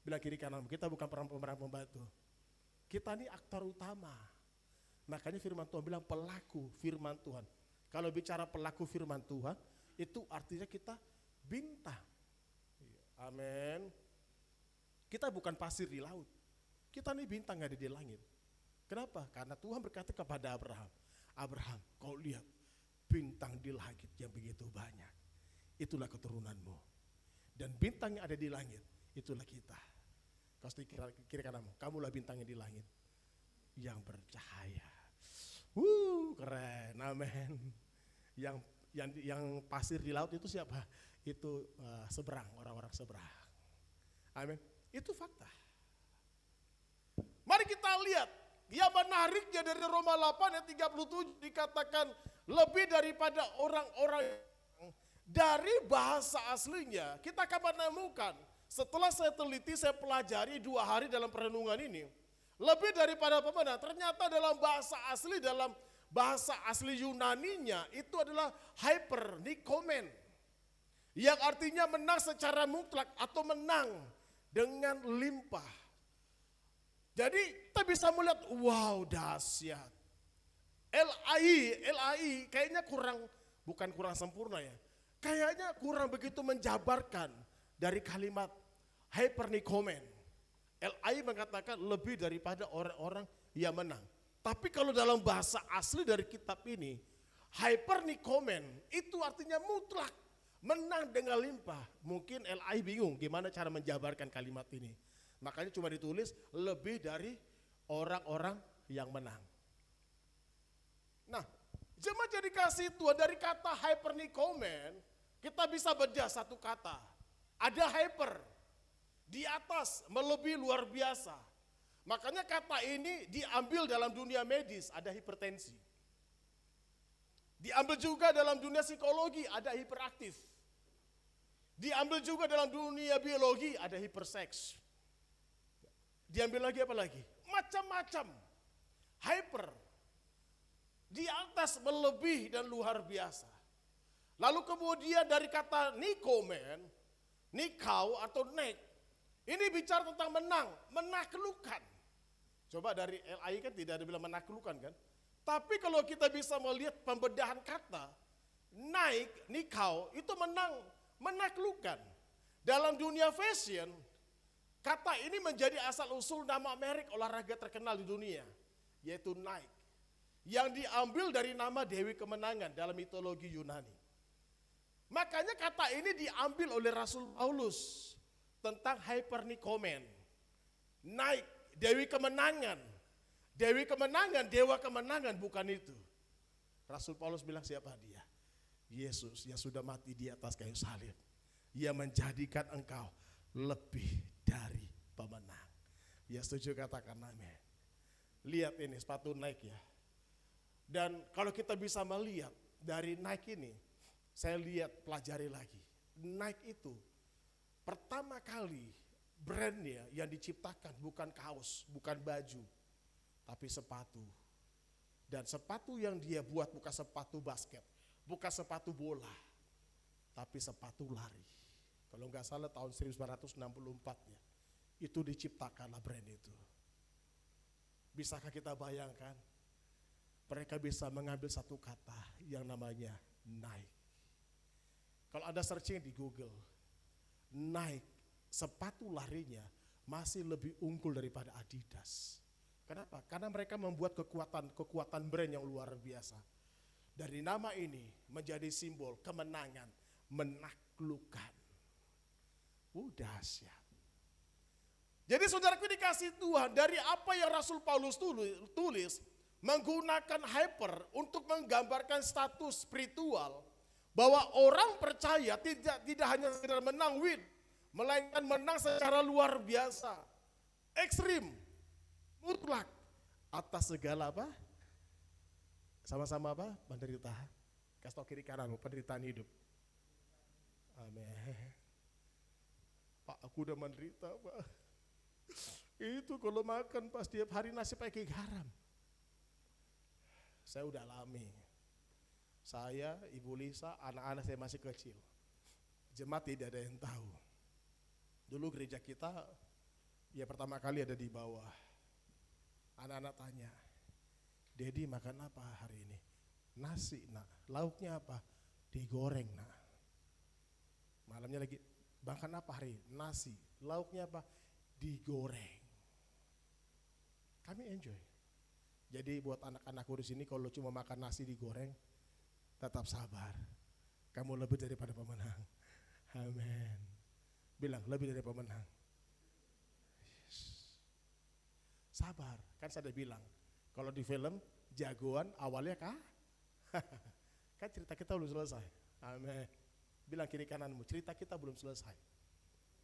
Bilang kiri kananmu, kita bukan pemeran pembantu. Kita ini aktor utama. Makanya firman Tuhan bilang pelaku firman Tuhan. Kalau bicara pelaku firman Tuhan, itu artinya kita bintang. Amin. Kita bukan pasir di laut. Kita ini bintang yang ada di langit. Kenapa? Karena Tuhan berkata kepada Abraham, Abraham, kau lihat bintang di langit yang begitu banyak. Itulah keturunanmu. Dan bintang yang ada di langit, itulah kita. Kau kiri kananmu, kamulah bintang yang di langit yang bercahaya. Keren, amin. Yang pasir di laut itu siapa? Itu seberang, orang-orang seberang. Amin. Itu fakta. Mari kita lihat, yang menariknya dari Roma 8 ayat 37 dikatakan lebih daripada orang-orang dari bahasa aslinya. Kita akan menemukan, setelah saya teliti, saya pelajari 2 hari dalam perenungan ini, lebih daripada pemenang, ternyata dalam bahasa asli Yunaninya itu adalah hypernikomen, yang artinya menang secara mutlak atau menang dengan limpah. Jadi kita bisa melihat, wow dahsyat. LAI kayaknya bukan kurang sempurna ya. Kayaknya kurang begitu menjabarkan dari kalimat hypernikomen. LAI mengatakan lebih daripada orang-orang yang menang. Tapi kalau dalam bahasa asli dari kitab ini, hypernikomen itu artinya mutlak, menang dengan limpah. Mungkin LAI bingung gimana cara menjabarkan kalimat ini. Makanya cuma ditulis lebih dari orang-orang yang menang. Nah, jemaat jadi kasih Tuhan, dari kata hypernikomen, kita bisa bedah satu kata. Ada hyper, di atas, melebihi, luar biasa. Makanya kata ini diambil dalam dunia medis, ada hipertensi. Diambil juga dalam dunia psikologi, ada hiperaktif. Diambil juga dalam dunia biologi, ada hiperseks. Diambil lagi apa lagi? Macam-macam. Hyper. Di atas, melebihi dan luar biasa. Lalu kemudian dari kata nikomen, nikau atau nek, ini bicara tentang menang, menaklukkan. Coba dari LAI kan tidak ada bilang menaklukkan kan. Tapi kalau kita bisa melihat pembedahan kata, naik, nikau, itu menang, menaklukkan. Dalam dunia fashion, kata ini menjadi asal-usul nama merek olahraga terkenal di dunia, yaitu Nike, yang diambil dari nama Dewi Kemenangan dalam mitologi Yunani. Makanya kata ini diambil oleh Rasul Paulus tentang hypernikomen, Nike, Dewi Kemenangan. Dewi Kemenangan, Dewa Kemenangan, bukan itu. Rasul Paulus bilang siapa dia? Yesus yang sudah mati di atas kayu salib. Ia menjadikan engkau lebih dari pemenang. Ya setuju katakan amin. Lihat ini sepatu Nike ya. Dan kalau kita bisa melihat dari Nike ini, saya lihat pelajari lagi. Nike itu pertama kali brandnya yang diciptakan bukan kaos, bukan baju, tapi sepatu. Dan sepatu yang dia buat bukan sepatu basket, bukan sepatu bola, tapi sepatu lari. Kalau nggak salah tahun 1964-nya, itu diciptakanlah brand itu. Bisakah kita bayangkan? Mereka bisa mengambil satu kata yang namanya Nike. Kalau Anda searching di Google, Nike, sepatu larinya masih lebih unggul daripada Adidas. Kenapa? Karena mereka membuat kekuatan brand yang luar biasa. Dari nama ini menjadi simbol kemenangan, menaklukkan. Dahsyat. Jadi saudaraku dikasih Tuhan, dari apa yang Rasul Paulus tulis menggunakan hyper untuk menggambarkan status spiritual, bahwa orang percaya tidak hanya sekedar menang win, melainkan menang secara luar biasa, ekstrim, mutlak, atas segala apa? Sama-sama apa? Penderitaan. Kasih tau kiri kananmu, penderitaan hidup. Amin. Pak, aku udah menderita, Pak. Itu kalau makan pas tiap hari nasi pakai garam. Saya udah alami. Saya, Ibu Lisa, anak-anak saya masih kecil. Jemaat tidak ada yang tahu. Dulu gereja kita, ya pertama kali ada di bawah. Anak-anak tanya, Dedi makan apa hari ini? Nasi, nak. Lauknya apa? Digoreng, nak. Malamnya lagi, makan apa hari ini? Nasi. Lauknya apa? Digoreng. Kami enjoy. Jadi buat anak-anakku di sini, kalau cuma makan nasi digoreng, tetap sabar. Kamu lebih daripada pemenang. Amin. Bilang lebih dari pemenang. Yes. Sabar. Kan saya udah bilang, kalau di film jagoan awalnya kah? Kan cerita kita belum selesai. Amin. Bilang kiri kananmu, cerita kita belum selesai.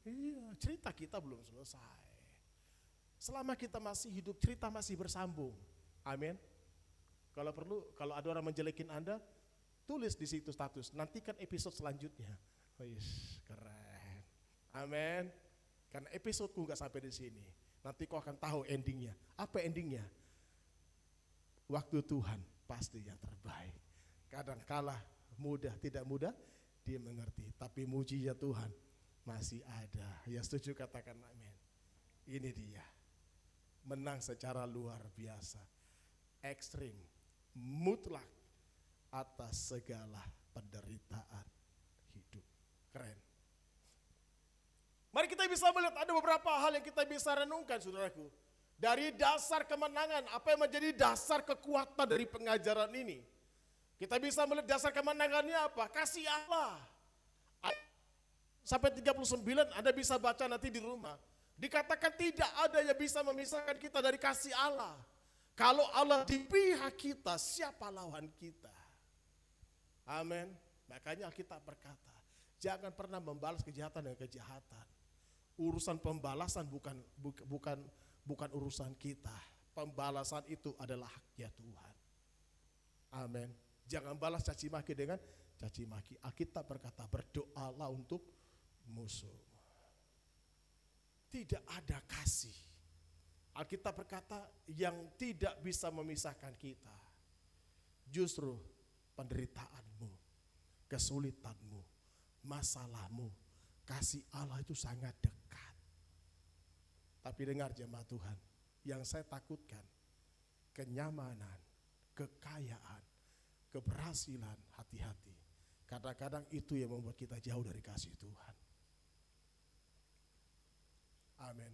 Iya, cerita kita belum selesai. Selama kita masih hidup, cerita masih bersambung. Amin. Kalau perlu, kalau ada orang menjelekin Anda, tulis di situ status, nantikan episode selanjutnya. Oh yes, keren. Amin. Karena episodeku nggak sampai di sini. Nanti kau akan tahu endingnya. Apa endingnya? Waktu Tuhan pasti yang terbaik. Kadang kalah mudah, tidak mudah, dia mengerti. Tapi mujizat Tuhan masih ada. Ya setuju katakan amin. Ini dia. Menang secara luar biasa. Ekstrim, mutlak atas segala penderitaan hidup. Keren. Mari kita bisa melihat ada beberapa hal yang kita bisa renungkan, saudaraku. Dari dasar kemenangan, apa yang menjadi dasar kekuatan dari pengajaran ini? Kita bisa melihat dasar kemenangannya apa? Kasih Allah. Sampai 39 Anda bisa baca nanti di rumah. Dikatakan tidak ada yang bisa memisahkan kita dari kasih Allah. Kalau Allah di pihak kita, siapa lawan kita? Amin. Makanya Alkitab berkata, jangan pernah membalas kejahatan dengan kejahatan. Urusan pembalasan bukan urusan kita. Pembalasan itu adalah haknya Tuhan. Amin. Jangan balas caci maki dengan caci maki. Alkitab berkata, berdoalah untuk musuh. Tidak ada kasih. Alkitab berkata yang tidak bisa memisahkan kita. Justru penderitaanmu, kesulitanmu, masalahmu, kasih Allah itu sangat dekat. Tapi dengar jemaat Tuhan, yang saya takutkan, kenyamanan, kekayaan, keberhasilan, hati-hati. Kadang-kadang itu yang membuat kita jauh dari kasih Tuhan. Amin.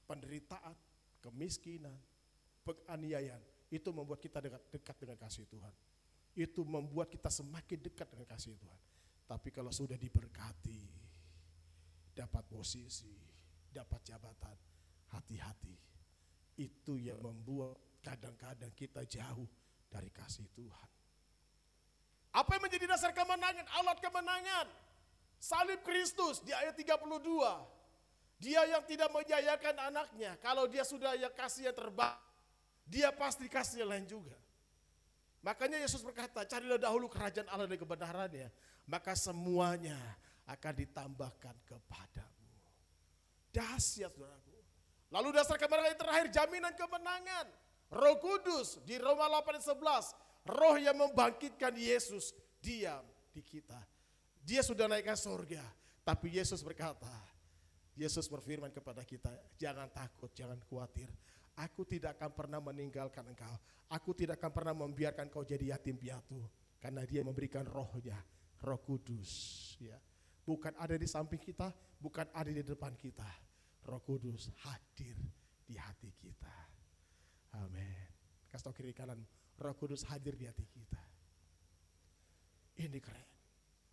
Penderitaan, kemiskinan, penganiayaan, itu membuat kita dekat dengan kasih Tuhan. Itu membuat kita semakin dekat dengan kasih Tuhan. Tapi kalau sudah diberkati, dapat posisi, dapat jabatan, hati-hati. Itu yang membuat kadang-kadang kita jauh dari kasih Tuhan. Apa yang menjadi dasar kemenangan? Alat kemenangan. Salib Kristus di ayat 32. Dia yang tidak menjayakan anaknya, kalau dia sudah ya kasih yang terbaik, dia pasti kasih yang lain juga. Makanya Yesus berkata, carilah dahulu kerajaan Allah dan kebenarannya, maka semuanya akan ditambahkan kepadamu. Dahsyat saudaraku. Lalu dasar kemenangan yang terakhir, jaminan kemenangan. Roh Kudus di Roma 8:11, roh yang membangkitkan Yesus diam di kita. Dia sudah naik ke surga, tapi Yesus berkata, Yesus berfirman kepada kita, jangan takut, jangan khawatir. Aku tidak akan pernah meninggalkan engkau. Aku tidak akan pernah membiarkan kau jadi yatim piatu. Karena dia memberikan rohnya, Roh Kudus. Ya. Bukan ada di samping kita, bukan ada di depan kita. Roh Kudus hadir di hati kita. Amin. Kasih tahu kiri kanan, Roh Kudus hadir di hati kita. Ini keren.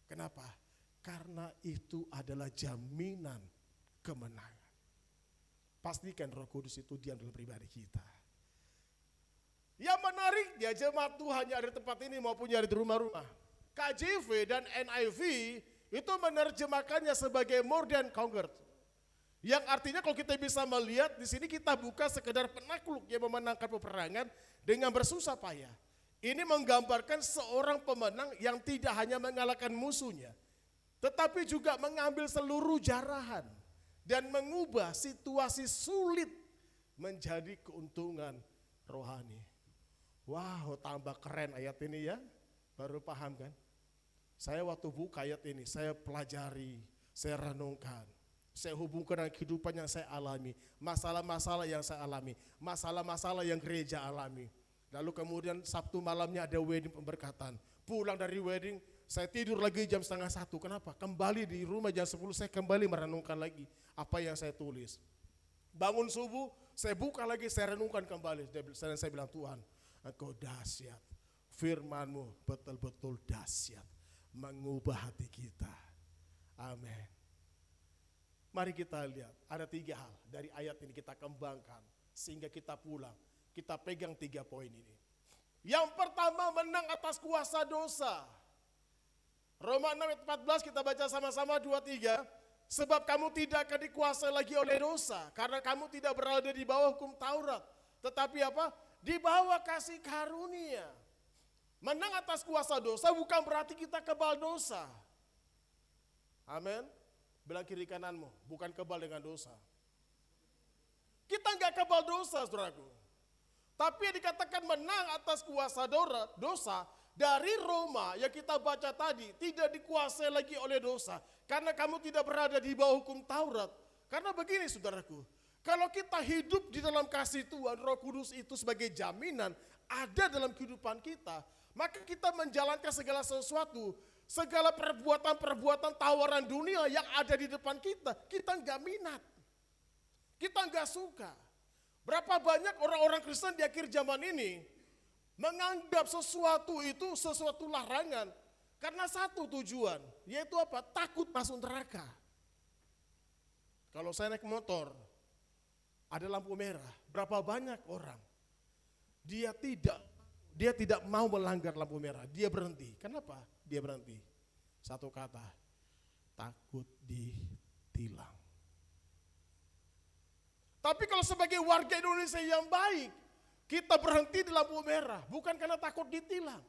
Kenapa? Karena itu adalah jaminan kemenangan. Pastikan Roh Kudus itu diam dalam pribadi kita. Yang menariknya jemaat Tuhan yang ada di tempat ini maupun yang ada di rumah-rumah, KJV dan NIV itu menerjemahkannya sebagai more than conquered. Yang artinya kalau kita bisa melihat di sini kita bukan sekedar penakluk yang memenangkan peperangan dengan bersusah payah. Ini menggambarkan seorang pemenang yang tidak hanya mengalahkan musuhnya, tetapi juga mengambil seluruh jarahan dan mengubah situasi sulit menjadi keuntungan rohani. Wow, tambah keren ayat ini ya. Baru paham kan? Saya waktu buka ayat ini, saya pelajari, saya renungkan. Saya hubungkan dengan kehidupan yang saya alami, masalah-masalah yang saya alami, masalah-masalah yang gereja alami. Lalu kemudian Sabtu malamnya ada wedding pemberkatan. Pulang dari wedding, saya tidur lagi jam 12:30. Kenapa? Kembali di rumah jam 10 saya kembali merenungkan lagi apa yang saya tulis. Bangun subuh, saya buka lagi, saya renungkan kembali. Dan saya bilang, Tuhan, Engkau dahsyat. Firman-Mu betul-betul dahsyat. Mengubah hati kita. Amin. Mari kita lihat, ada 3 hal dari ayat ini kita kembangkan. Sehingga kita pulang, kita pegang 3 poin ini. Yang pertama, menang atas kuasa dosa. Roma 6:14 kita baca sama-sama 2-3. Sebab kamu tidak akan dikuasai lagi oleh dosa. Karena kamu tidak berada di bawah hukum Taurat. Tetapi apa? Di bawah kasih karunia. Menang atas kuasa dosa bukan berarti kita kebal dosa. Amin. Bilang kiri kananmu, bukan kebal dengan dosa. Kita enggak kebal dosa, saudaraku. Tapi yang dikatakan menang atas kuasa dosa, dari Roma yang kita baca tadi, tidak dikuasai lagi oleh dosa. Karena kamu tidak berada di bawah hukum Taurat. Karena begini saudaraku, kalau kita hidup di dalam kasih Tuhan, Roh Kudus itu sebagai jaminan ada dalam kehidupan kita, maka kita menjalankan segala sesuatu, segala perbuatan-perbuatan tawaran dunia yang ada di depan kita enggak minat. Kita enggak suka. Berapa banyak orang-orang Kristen di akhir zaman ini menganggap sesuatu itu sesuatu larangan karena satu tujuan, yaitu apa? Takut masuk neraka. Kalau saya naik motor, ada lampu merah, berapa banyak orang dia tidak mau melanggar lampu merah, dia berhenti. Kenapa? Dia berhenti. Satu kata, takut ditilang. Tapi kalau sebagai warga Indonesia yang baik, kita berhenti di lampu merah, bukan karena takut ditilang.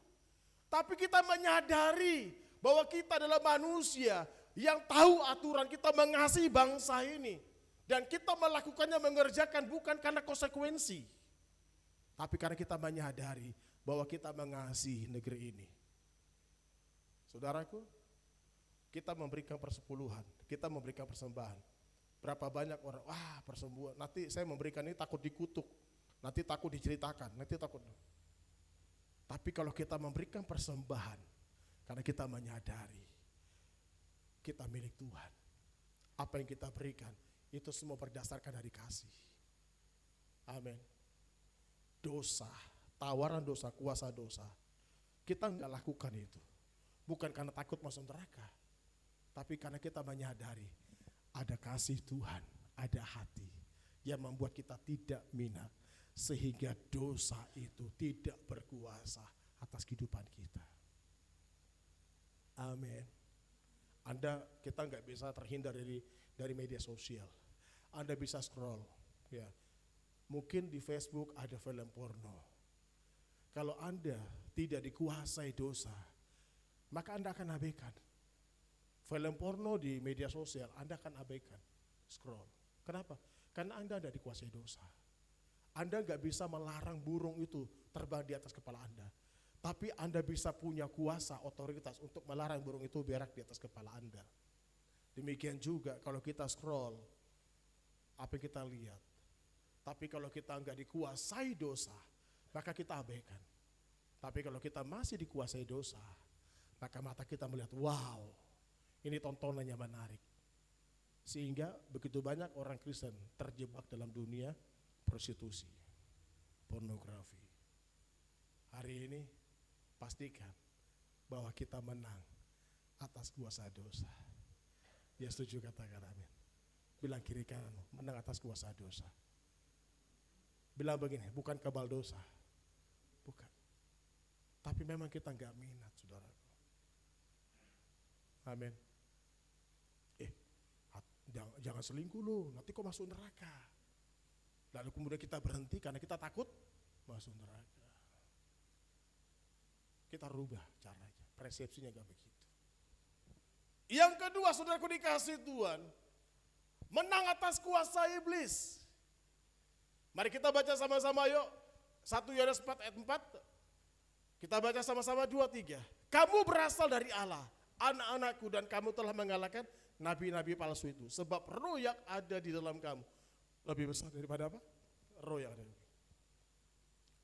Tapi kita menyadari bahwa kita adalah manusia yang tahu aturan, kita mengasihi bangsa ini. Dan kita melakukannya, mengerjakan bukan karena konsekuensi. Tapi karena kita menyadari bahwa kita mengasihi negeri ini. Saudaraku, kita memberikan persepuluhan, kita memberikan persembahan. Berapa banyak orang, persembahan, nanti saya memberikan ini takut dikutuk, nanti takut diceritakan, nanti takut. Tapi kalau kita memberikan persembahan, karena kita menyadari, kita milik Tuhan. Apa yang kita berikan, itu semua berdasarkan dari kasih. Amin. Dosa, tawaran dosa, kuasa dosa, kita enggak lakukan itu. Bukan karena takut masuk neraka, tapi karena kita menyadari ada kasih Tuhan, ada hati yang membuat kita tidak minat, sehingga dosa itu tidak berkuasa atas kehidupan kita. Amin. Kita nggak bisa terhindar dari media sosial. Anda bisa scroll, ya. Mungkin di Facebook ada film porno. Kalau Anda tidak dikuasai dosa, maka Anda akan abaikan. Film porno di media sosial, Anda akan abaikan. Scroll. Kenapa? Karena Anda tidak dikuasai dosa. Anda nggak bisa melarang burung itu terbang di atas kepala Anda. Tapi Anda bisa punya kuasa, otoritas untuk melarang burung itu berak di atas kepala Anda. Demikian juga kalau kita scroll, apa yang kita lihat. Tapi kalau kita nggak dikuasai dosa, maka kita abaikan. Tapi kalau kita masih dikuasai dosa, maka mata kita melihat, wow, ini tontonannya menarik. Sehingga begitu banyak orang Kristen terjebak dalam dunia prostitusi, pornografi. Hari ini pastikan bahwa kita menang atas kuasa dosa. Ya setuju, katakan amin. Bilang kiri kanan, menang atas kuasa dosa. Bilang begini, bukan kebal dosa, bukan. Tapi memang kita nggak minat, saudaraku. Amin. Jangan selingkuh lu, nanti kok masuk neraka. Lalu kemudian kita berhenti karena kita takut masuk neraka. Kita rubah caranya, persepsinya gak begitu. Yang kedua, saudaraku dikasih Tuhan, menang atas kuasa iblis. Mari kita baca sama-sama yuk. 1 Yohanes 4 ayat 4. Kita baca sama-sama 2, 3. Kamu berasal dari Allah, anak-anakku, dan kamu telah mengalahkan nabi-nabi palsu itu. Sebab roh yang ada di dalam kamu lebih besar daripada apa? Roh yang ada di dalam.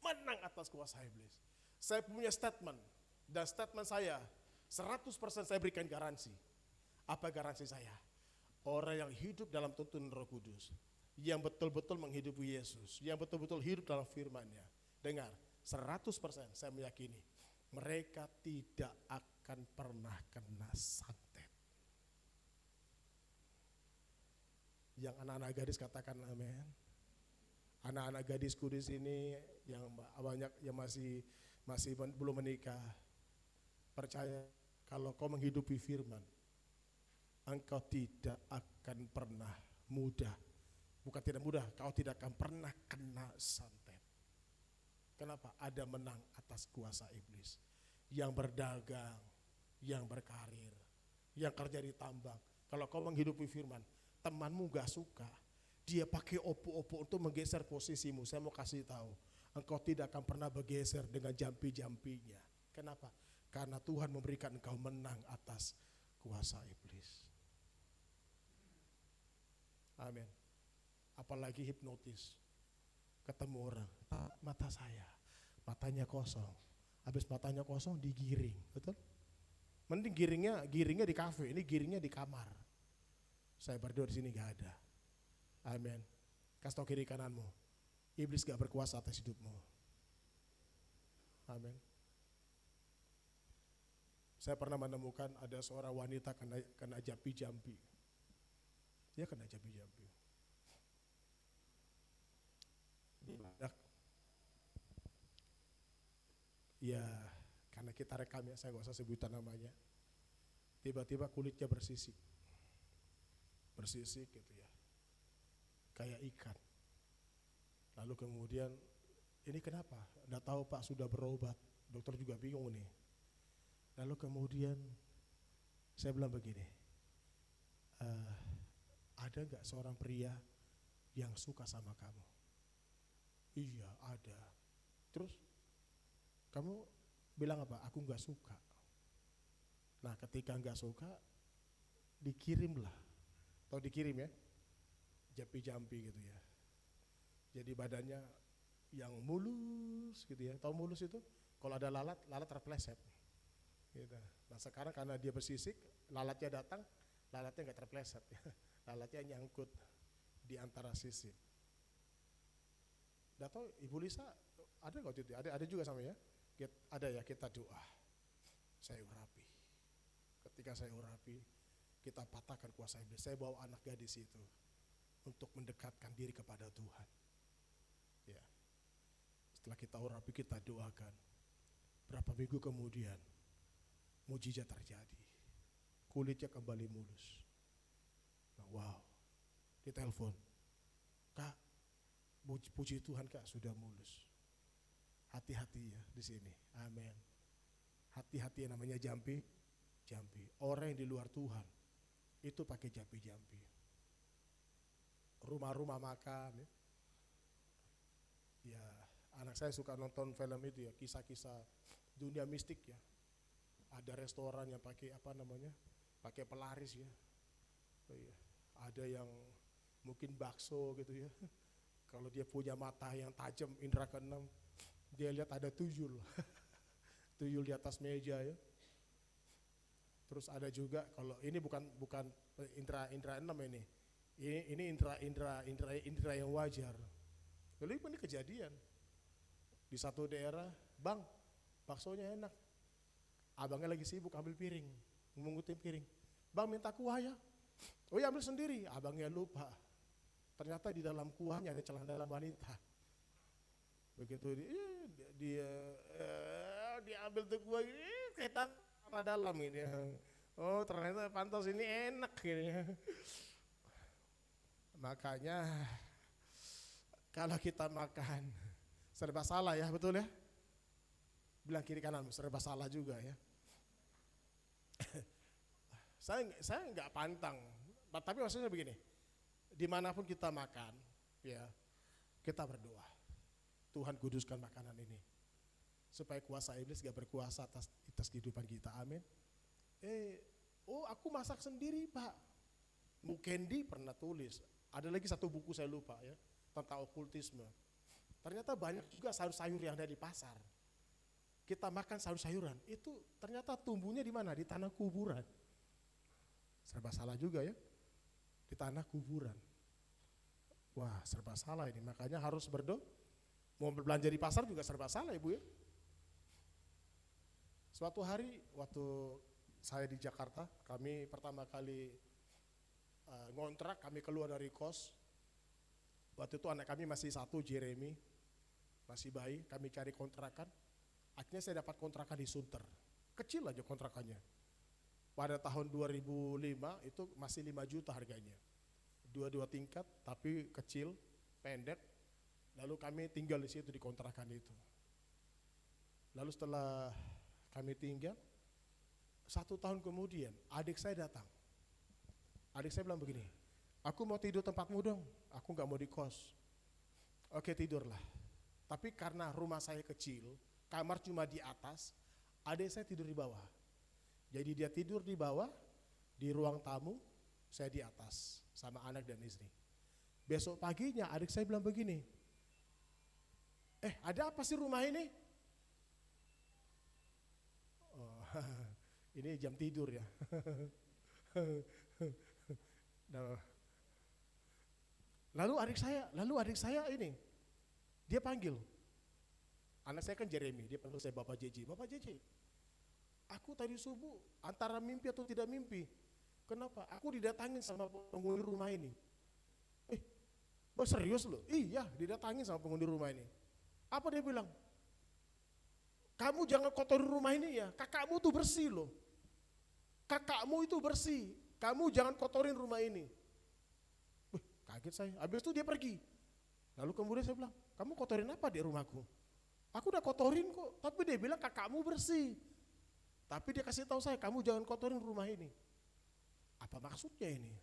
Menang atas kuasa iblis. Saya punya statement, dan statement saya 100% saya berikan garansi. Apa garansi saya? Orang yang hidup dalam tuntunan Roh Kudus, yang betul-betul menghidupi Yesus, yang betul-betul hidup dalam firman-Nya. Dengar, 100% saya meyakini mereka tidak akan pernah kena santet. Yang anak-anak gadis katakan amin. Anak-anak gadisku di sini yang banyak yang masih belum menikah, percaya kalau kau menghidupi firman, engkau tidak akan pernah mudah. Bukan tidak mudah, kau tidak akan pernah kena santet. Kenapa? Ada menang atas kuasa iblis. Yang berdagang, yang berkarir, yang kerja di tambang. Kalau kau menghidupi firman, temanmu gak suka, dia pakai opo-opo untuk menggeser posisimu. Saya mau kasih tahu, engkau tidak akan pernah bergeser dengan jampi-jampinya. Kenapa? Karena Tuhan memberikan engkau menang atas kuasa iblis. Amin. Apalagi hipnotis. Ketemu orang, mata saya, matanya kosong. Habis matanya kosong digiring, betul? Mending giringnya di kafe, ini giringnya di kamar. Saya berdoa di sini gak ada. Amin. Kasih tau kiri kananmu, iblis gak berkuasa atas hidupmu. Amin. Saya pernah menemukan ada seorang wanita kena jampi-jampi. Dia kena jampi-jampi. Ya, karena kita rekam ya, saya gak usah sebutan namanya. Tiba-tiba kulitnya bersisik gitu ya, kayak ikan. Lalu kemudian, ini kenapa? Nggak tahu Pak, sudah berobat. Dokter juga bingung nih. Lalu kemudian saya bilang begini, ada nggak seorang pria yang suka sama kamu? Iya ada. Terus kamu bilang apa? Aku nggak suka. Nah ketika nggak suka, dikirimlah. Tahu dikirim ya? Jampi-jampi gitu ya. Jadi badannya yang mulus gitu ya. Tahu mulus itu? Kalau ada lalat terpleset. Gitu. Nah sekarang karena dia bersisik, lalatnya datang, lalatnya nggak terpleset. Lalatnya nyangkut di antara sisik. Udah tahu Ibu Lisa ada nggak itu? Ada juga sama ya? Ada ya, kita doa. Saya urapi. Ketika saya urapi, kita patahkan kuasa iblis. Saya bawa anak gadis itu untuk mendekatkan diri kepada Tuhan. Ya. Setelah kita urapi, kita doakan. Berapa minggu kemudian, mujizat terjadi. Kulitnya kembali mulus. Nah, wow. Ditelepon. Kak, puji Tuhan Kak, sudah mulus. Hati-hati ya di sini. Amin. Hati-hati yang namanya jampi. Orang yang di luar Tuhan itu pakai jampi. Rumah-rumah makan ya. Ya, anak saya suka nonton film itu ya, kisah-kisah dunia mistik ya. Ada restoran yang pakai pakai pelaris ya. Oh iya. Ada yang mungkin bakso gitu ya. Kalau dia punya mata yang tajam, indera keenam, dia lihat ada tuyul. Tuyul di atas meja ya. Terus ada juga, kalau ini bukan indera enam ini. Ini indera yang wajar. Lalu ini kejadian. Di satu daerah, "Bang, baksonya enak." Abangnya lagi sibuk ambil piring, mengutin piring. "Bang, minta kuah ya?" "Oh ya, ambil sendiri." Abangnya lupa. Ternyata di dalam kuahnya ada celana dalam wanita. Begitu dia ambil tuh kuah, setan apa dalam ini. Oh, ternyata pantas ini enak ini. Makanya kalau kita makan serba salah ya, betul ya? Bilang kiri kanan serba salah juga ya. Saya nggak pantang, tapi maksudnya begini, dimanapun kita makan, ya kita berdoa, Tuhan kuduskan makanan ini, supaya kuasa iblis gak berkuasa atas kehidupan kita, amin. Aku masak sendiri Pak. Bu Kendi pernah tulis, ada lagi satu buku saya lupa ya, tentang okultisme. Ternyata banyak juga sayur-sayur yang ada di pasar. Kita makan sayur-sayuran, itu ternyata tumbuhnya di mana? Di tanah kuburan. Serba salah juga ya, di tanah kuburan. Wah, serba salah ini, makanya harus berdoa. Mau belanja di pasar juga serba salah Ibu ya. Suatu hari waktu saya di Jakarta, kami pertama kali ngontrak, kami keluar dari kos. Waktu itu anak kami masih satu, Jeremy, masih bayi, kami cari kontrakan. Akhirnya saya dapat kontrakan di Sunter, kecil aja kontrakannya. Pada tahun 2005 itu masih 5 juta harganya. 2 tingkat tapi kecil, pendek. Lalu kami tinggal di situ di kontrakan itu. Lalu setelah kami tinggal, 1 tahun kemudian adik saya datang. Adik saya bilang begini, "Aku mau tidur tempatmu dong, aku gak mau di kos." Oke, tidurlah. Tapi karena rumah saya kecil, kamar cuma di atas, adik saya tidur di bawah. Jadi dia tidur di bawah, di ruang tamu, saya di atas sama anak dan istri. Besok paginya adik saya bilang begini, "Ada apa sih rumah ini?" Oh, ini jam tidur ya. Lalu adik saya ini, dia panggil. Anak saya kan Jeremy, dia panggil saya Bapak JJ. "Bapak JJ, aku tadi subuh antara mimpi atau tidak mimpi. Kenapa? Aku didatangin sama penghuni rumah ini." Serius loh? "Iya, didatangin sama penghuni rumah ini." Apa dia bilang? "Kamu jangan kotori rumah ini ya, kakakmu tuh bersih loh. Kakakmu itu bersih, kamu jangan kotorin rumah ini." Kaget saya, habis itu dia pergi. Lalu kemudian saya bilang, "Kamu kotorin apa di rumahku?" "Aku udah kotorin kok, tapi dia bilang kakakmu bersih. Tapi dia kasih tahu saya, kamu jangan kotorin rumah ini." Apa maksudnya ini?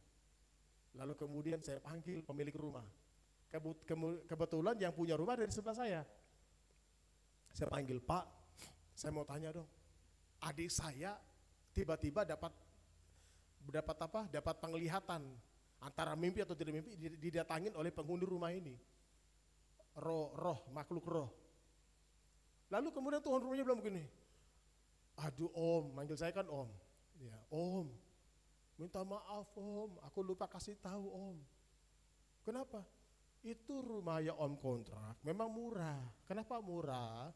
Lalu kemudian saya panggil pemilik rumah. Kebetulan yang punya rumah dari sebelah saya. Saya panggil, "Pak, saya mau tanya dong. Adik saya tiba-tiba dapat penglihatan antara mimpi atau tidak mimpi, didatangin oleh penghuni rumah ini. Makhluk roh. Lalu kemudian tuan rumahnya bilang begini, 'Aduh Om,' manggil saya kan Om. Ya, 'Om, minta maaf Om, aku lupa kasih tahu Om.' Kenapa? Itu rumah ya Om kontrak, memang murah. Kenapa murah?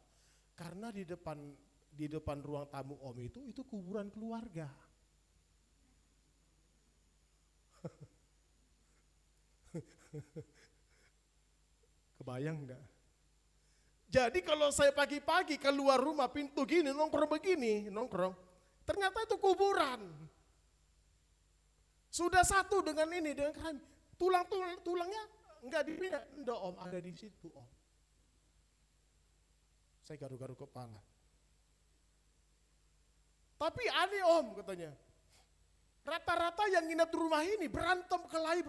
Karena di depan ruang tamu Om itu kuburan keluarga." Kebayang enggak? Jadi kalau saya pagi-pagi keluar rumah pintu gini, nongkrong, ternyata itu kuburan. Sudah satu dengan kami. Tulangnya enggak dipindah, enggak Om, ada di situ Om. Saya garuk-garuk kepala. Tapi aneh om katanya. Rata-rata yang nginep di rumah ini berantem kelahi.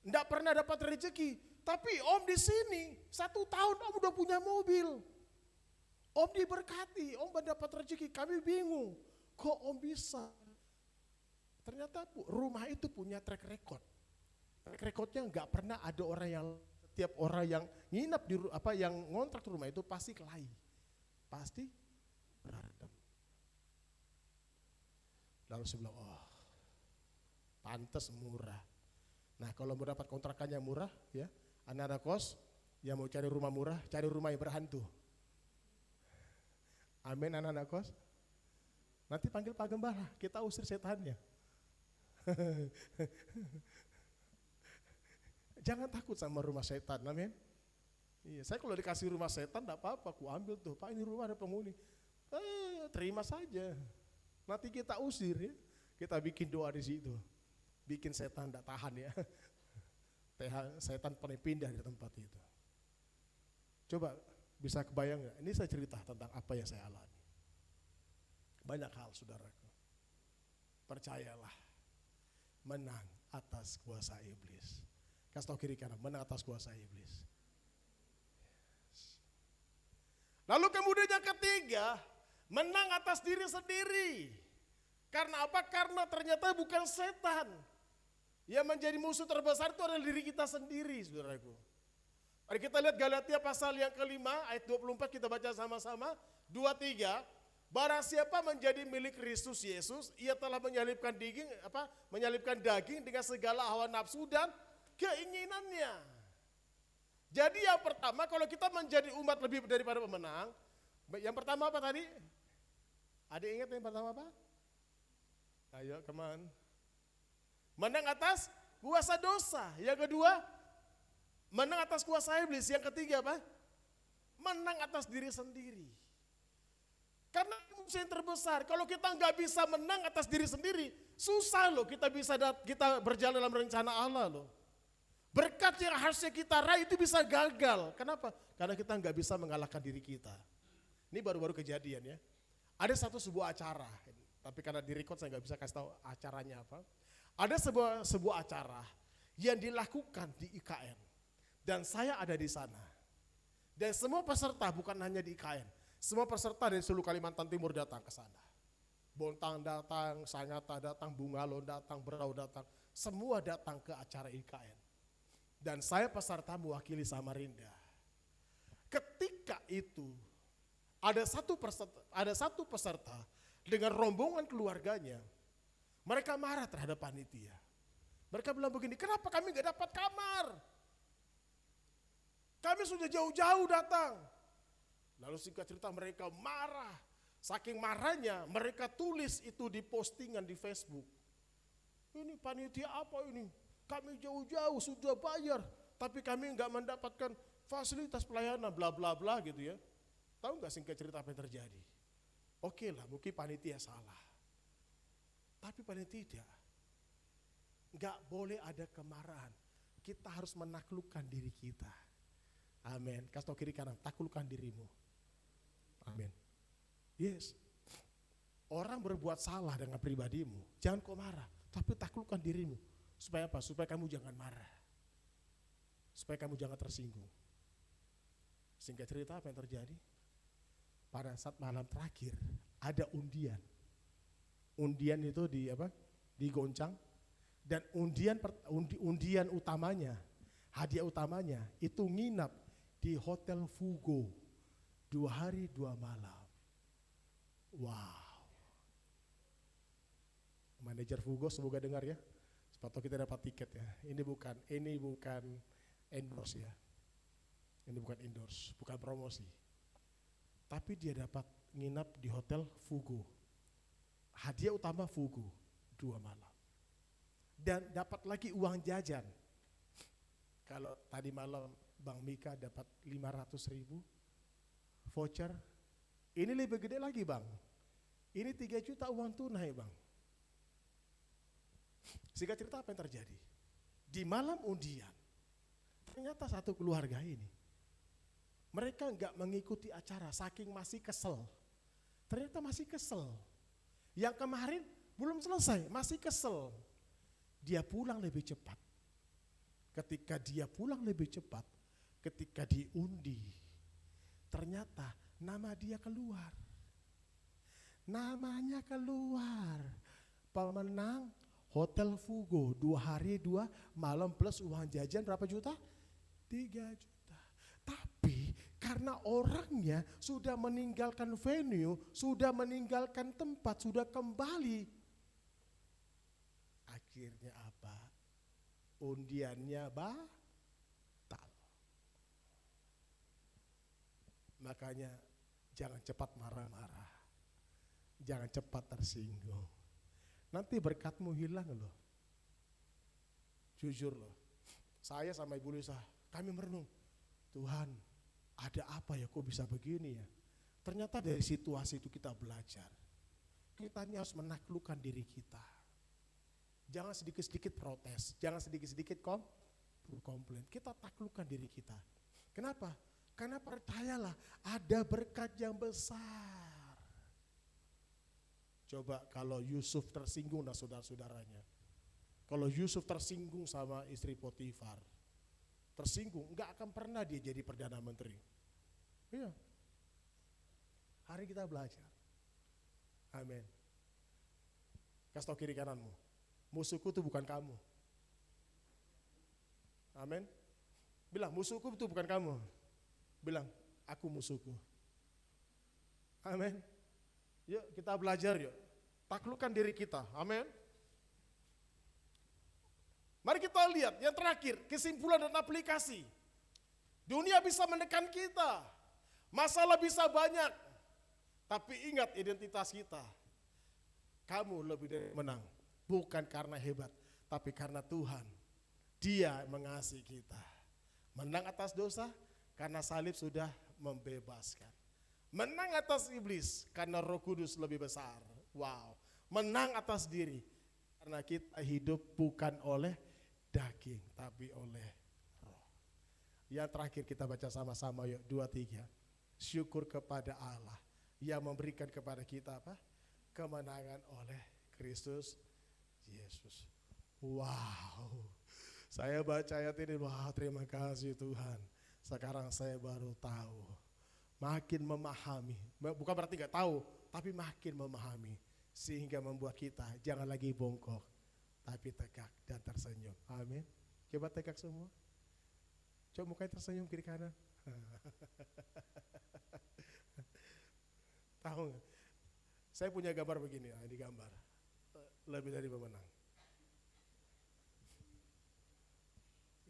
Nggak pernah dapat rezeki. Tapi om di sini 1 tahun om udah punya mobil. Om diberkati, om mendapat rezeki. Kami bingung, kok om bisa? Ternyata rumah itu punya track record. Track recordnya nggak pernah ada orang yang, setiap orang yang nginep di yang ngontrak di rumah itu pasti kelahi. Pasti berantem. Lalu saya bilang, oh pantas murah. Nah kalau mau dapat kontrakan yang murah, ya anak-anak kos yang mau cari rumah murah, cari rumah yang berhantu. Amin anak-anak kos. Nanti panggil Pak Gembala, kita usir setannya. Jangan takut sama rumah setan, amin. Iya, saya kalau dikasih rumah setan enggak apa-apa, aku ambil tuh, Pak ini rumah ada penghuni. Terima saja. Nanti kita usir ya. Kita bikin doa di situ. Bikin setan enggak tahan ya. Setan paling pindah di tempat itu. Coba bisa kebayang nggak? Ini saya cerita tentang apa yang saya alami. Banyak hal saudaraku. Percayalah, menang atas kuasa iblis. Kasih tahu kiri kanan, menang atas kuasa iblis. Lalu kemudian yang ketiga, menang atas diri sendiri. Karena apa? Karena ternyata bukan setan. Yang menjadi musuh terbesar itu adalah diri kita sendiri, saudaraku. Mari kita lihat Galatia pasal yang kelima, ayat 24 kita baca sama-sama. 23, barang siapa menjadi milik Kristus Yesus, ia telah menyalibkan daging dengan segala hawa nafsu dan keinginannya. Jadi yang pertama, kalau kita menjadi umat lebih daripada pemenang, yang pertama apa tadi? Ada ingat yang pertama apa? Ayo, come on. Menang atas kuasa dosa. Yang kedua, menang atas kuasa iblis. Yang ketiga apa? Menang atas diri sendiri. Karena musuh yang terbesar, kalau kita nggak bisa menang atas diri sendiri, susah loh kita berjalan dalam rencana Allah loh. Berkat yang harusnya kita raih itu bisa gagal. Kenapa? Karena kita nggak bisa mengalahkan diri kita. Ini baru-baru kejadian ya. Ada sebuah acara, tapi karena di record saya nggak bisa kasih tahu acaranya apa. Ada sebuah acara yang dilakukan di IKN dan saya ada di sana. Dan semua peserta bukan hanya di IKN, semua peserta dari seluruh Kalimantan Timur datang ke sana. Bontang datang, Sangatta datang, Bungalo datang, Berau datang, semua datang ke acara IKN. Dan saya peserta mewakili Samarinda. Ketika itu ada satu peserta dengan rombongan keluarganya. Mereka marah terhadap panitia. Mereka bilang begini, kenapa kami gak dapat kamar? Kami sudah jauh-jauh datang. Lalu singkat cerita mereka marah. Saking marahnya mereka tulis itu di postingan di Facebook. Ini panitia apa ini? Kami jauh-jauh sudah bayar. Tapi kami gak mendapatkan fasilitas pelayanan bla bla bla gitu ya. Tahu gak singkat cerita apa yang terjadi? Oke lah, mungkin panitia salah. Tapi paling tidak, gak boleh ada kemarahan. Kita harus menaklukkan diri kita. Amin. Kasih tahu kiri kanan, taklukkan dirimu. Amin. Yes. Orang berbuat salah dengan pribadimu, jangan kau marah, tapi taklukkan dirimu. Supaya apa? Supaya kamu jangan marah. Supaya kamu jangan tersinggung. Singkat cerita apa yang terjadi? Pada saat malam terakhir, ada undian. Undian itu digoncang dan undian utamanya, hadiah utamanya itu nginap di Hotel Fugo 2 hari 2 malam. Wow. Manajer Fugo semoga dengar ya. Sepatu kita dapat tiket ya. Ini bukan endorse ya. Ini bukan endorse, bukan promosi. Tapi dia dapat nginap di Hotel Fugo. Hadiah utama Fugo 2 malam. Dan dapat lagi uang jajan. Kalau tadi malam Bang Mika dapat 500.000 voucher. Ini lebih gede lagi Bang. Ini 3 juta uang tunai Bang. Singkat cerita apa yang terjadi? Di malam undian, ternyata satu keluarga ini Mereka enggak mengikuti acara, saking masih kesel. Ternyata masih kesel. Yang kemarin belum selesai, masih kesel. Dia pulang lebih cepat. Ketika dia pulang lebih cepat, ketika diundi, ternyata nama dia keluar. Namanya keluar. Pemenang Hotel Fugo 2 hari 2 malam plus uang jajan berapa juta? 3 juta. Tapi karena orangnya sudah meninggalkan venue, sudah meninggalkan tempat, sudah kembali. Akhirnya apa? Undiannya batal. Makanya jangan cepat marah-marah. Jangan cepat tersinggung. Nanti berkatmu hilang loh. Jujur loh. Saya sama Ibu Lisa, kami merenung. Tuhan, ada apa ya kok bisa begini ya? Ternyata dari situasi itu kita belajar. Kita ini harus menaklukkan diri kita. Jangan sedikit-sedikit protes, jangan sedikit-sedikit komplain. Kita taklukkan diri kita. Kenapa? Karena percayalah ada berkat yang besar. Coba kalau Yusuf tersinggung dan saudara-saudaranya. Kalau Yusuf tersinggung sama istri Potifar, tersinggung, enggak akan pernah dia jadi Perdana Menteri. Iya. Hari kita belajar. Amin. Kasih tau kiri kananmu, musuhku itu bukan kamu. Amin. Bilang, musuhku itu bukan kamu. Bilang, aku musuhku. Amin. Yuk kita belajar yuk. Taklukkan diri kita. Amin. Mari kita lihat yang terakhir, kesimpulan dan aplikasi. Dunia bisa menekan kita. Masalah bisa banyak. Tapi ingat identitas kita. Kamu lebih dari menang. Bukan karena hebat, tapi karena Tuhan. Dia mengasihi kita. Menang atas dosa karena salib sudah membebaskan. Menang atas iblis karena Roh Kudus lebih besar. Wow. Menang atas diri karena kita hidup bukan oleh daging tapi oleh roh. Yang terakhir kita baca sama-sama yuk, 2, 3. Syukur kepada Allah yang memberikan kepada kita apa? Kemenangan oleh Kristus Yesus. Wow. Saya baca ayat ini, wah terima kasih Tuhan. Sekarang saya baru tahu. Makin memahami, bukan berarti gak tahu, tapi makin memahami. Sehingga membuat kita jangan lagi bongkok, tapi tegak dan tersenyum. Amin. Coba tegak semua. Coba mukanya tersenyum kiri kanan. Tahu gak? Saya punya gambar begini, ini gambar. Lebih dari pemenang.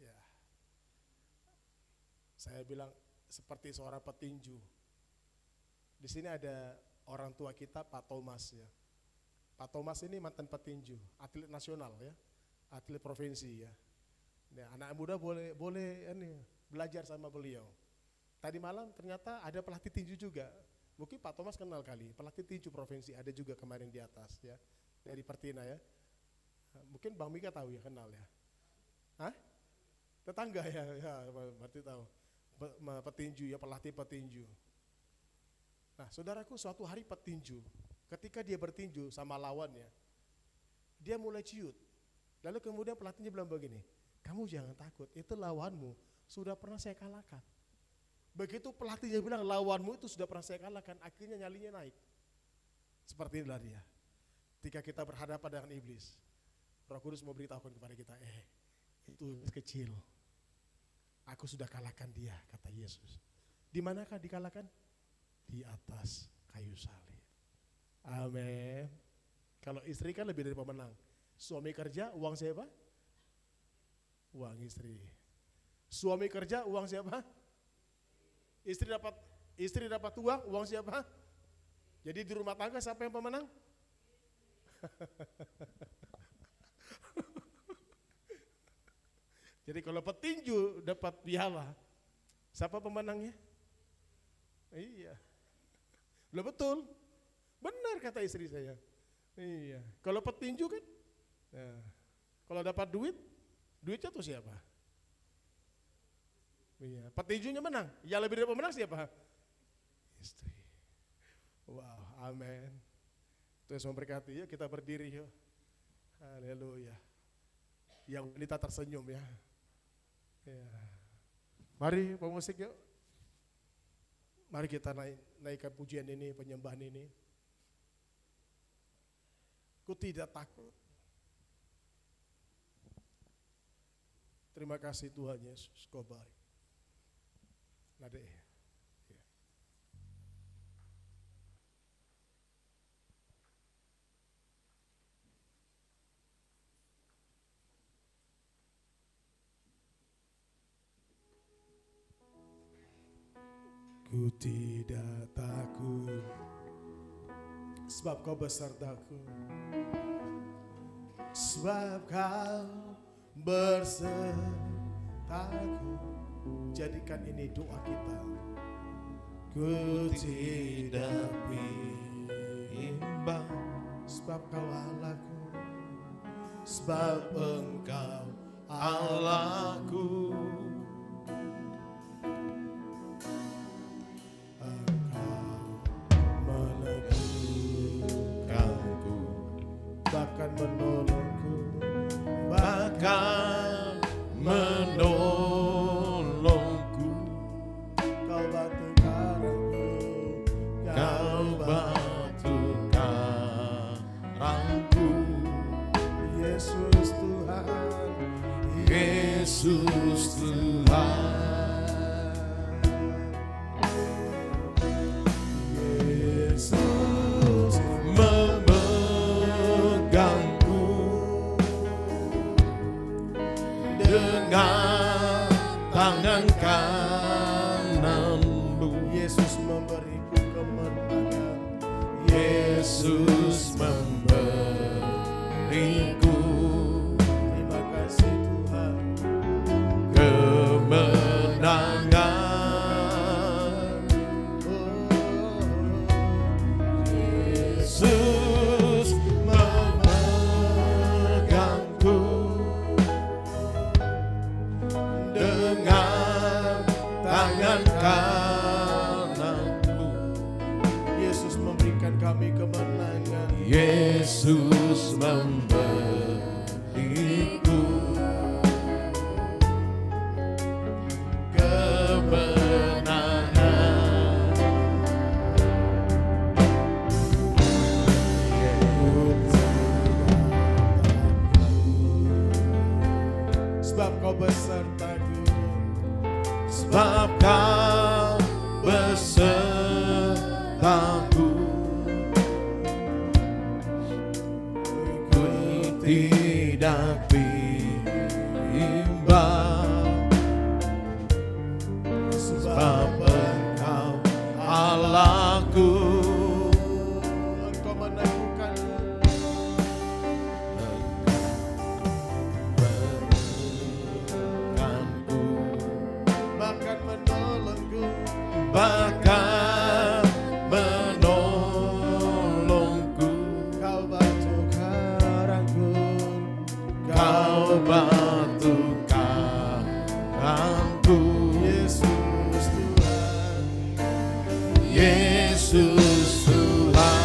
Ya. Saya bilang seperti seorang petinju. Di sini ada orang tua kita Pak Thomas ya. Pak Thomas ini mantan petinju, atlet nasional ya, atlet provinsi ya. Nah, anak muda boleh ini belajar sama beliau. Tadi malam ternyata ada pelatih tinju juga. Mungkin Pak Thomas kenal kali, pelatih tinju provinsi ada juga kemarin di atas ya, dari Pertina ya. Mungkin Bang Mika tahu ya, kenal ya. Hah? Tetangga ya, berarti tahu. Petinju ya, pelatih petinju. Nah, saudaraku, suatu hari petinju, ketika dia bertinju sama lawannya, dia mulai ciut. Lalu kemudian pelatihnya bilang begini, kamu jangan takut, itu lawanmu sudah pernah saya kalahkan. Begitu pelatihnya bilang lawanmu itu sudah pernah saya kalahkan, akhirnya nyalinya naik. Seperti inilah dia. Ketika kita berhadapan dengan iblis, Roh Kudus mau beritahukan kepada kita, itu kecil. Aku sudah kalahkan dia, kata Yesus. Di manakah dikalahkan? Di atas kayu salib. Amin. Kalau istri kan lebih dari pemenang. Suami kerja, uang siapa? Uang istri. Suami kerja, uang siapa? Istri dapat uang siapa? Jadi di rumah tangga siapa yang pemenang? Jadi kalau petinju dapat piala, siapa pemenangnya? Iya. Loh betul, benar kata istri saya. Iya. Kalau petinju kan, nah, kalau dapat duitnya tuh siapa? Iya, petinjunya menang. Yang lebih dari pemenang siapa? Istri. Wow, amin. Tuhan memberkati. Yuk kita berdiri yuk. Haleluya. Yang wanita tersenyum ya. Ya. Mari pemusik yuk. Mari kita naikkan pujian ini, penyembahan ini. Ku tidak takut. Terima kasih Tuhan Yesus, Kau baik. Nade. Ya. Ku tidak takut, sebab Kau besertaku. Sebab Kau besertaku. Jadikan ini doa kita. Ku tidak bimbang, sebab Kau Allahku. Sebab Engkau Allahku. Engkau meneguhkanku, bahkan menolongku, bahkan menolongku. Kau batu karangku, Kau batu karangku. Yesus Tuhan, Yesus Tuhan. Yesus memegangku dengan tangan kananmu. Yesus memberiku kemenangan. Yesus memberiku, terima kasih Tuhan, kemenangan. Yesus memegangku dengan tangan kananmu. Yesus memberikan kami kemenangan. Yesus memberiku kemenangan. Sebab Kau besertaku, sebab Kau besertaku. Ku tidak bimbang, sebab Engkau Allahku. Engkau meneguhkanku, bahkan menolongku, bahkan menolongku. Kau batu karangku, Kau batu karangku. Yesus Tuhan, Yesus Tuhan.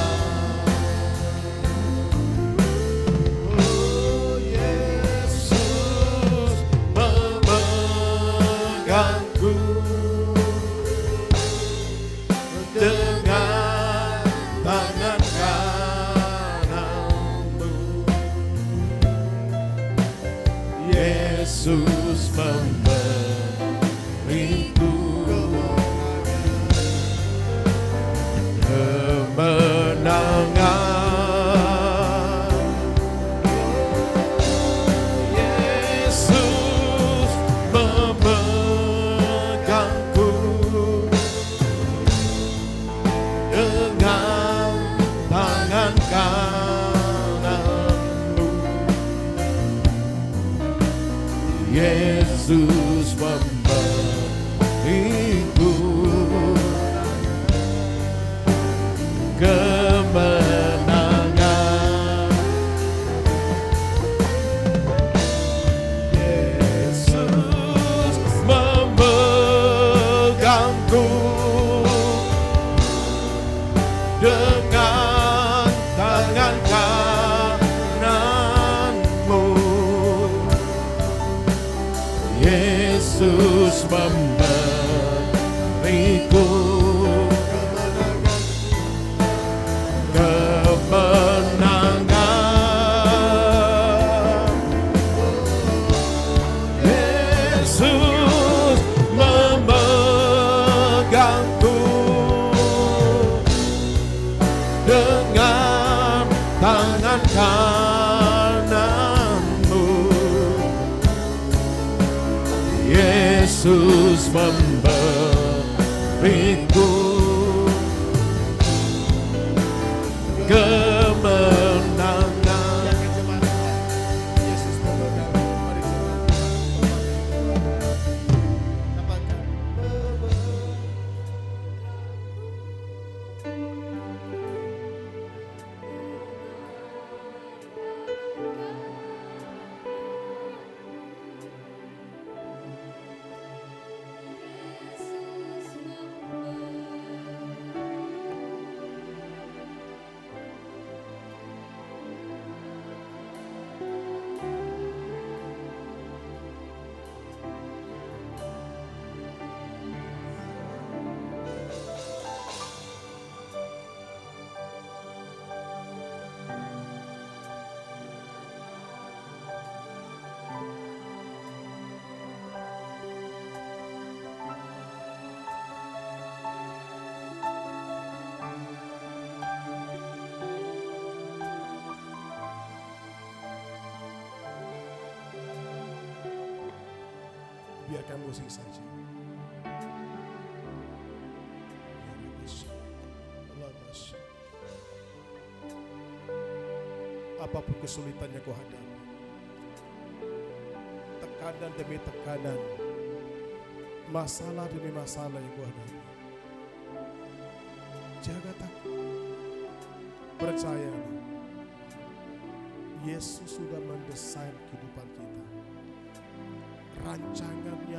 Oh Yesus memegangku dengan tangan kananmu. Yesus memberiku kemenangan. Yesus memegangku dengan tangan kananmu. Yesus memberiku kemenangan. Yesus memberiku memberiku kemenangan. Yesus memegangku dengan tangan kananmu. Yesus memberiku kemenangan. Yesus memegang. Mari katakan. Biarkan musik saja. Apapun kesulitannya kau hadapi, tekanan demi tekanan, masalah demi masalah yang kau hadapi, jangan takut, percaya. Yesus sudah mendesain kehidupan kita. Rancangannya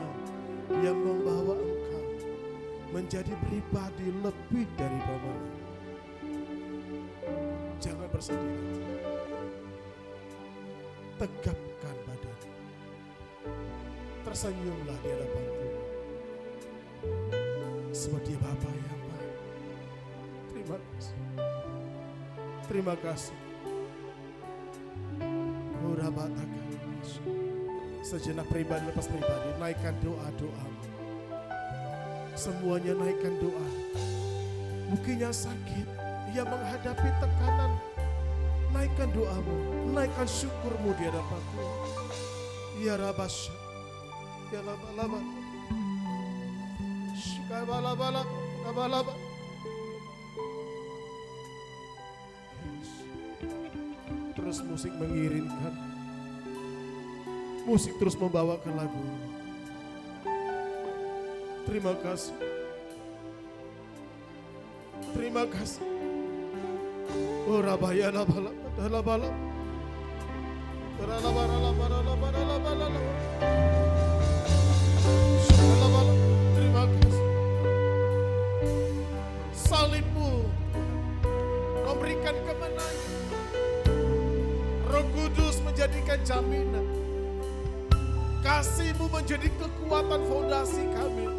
yang membawa engkau menjadi pribadi lebih dari pemenang. Jangan bersedih hati. Tegapkan badan. Tersenyumlah di hadapan Tuhan. Sebab Dia Bapa yang baik. Terima kasih. Terima kasih. Kurabatakan. Sejenak pribadi lepas pribadi, naikkan doa-doamu. Semuanya naikkan doa. Mungkin yang sakit, yang menghadapi tekanan, naikkan doamu, naikkan syukurmu di hadapan Tuhan. Ya Rabasya, ya laba-laba, shikabalabala, laba-laba. Terus musik mengirimkan. Musik terus membawakan lagu ini. Terima kasih. Terima kasih. Oh Rabaya labala, labala. Terima kasih. Salibmu memberikan kemenangan. Roh Kudus menjadikan jaminan. Kasih-Mu menjadi kekuatan fondasi kami.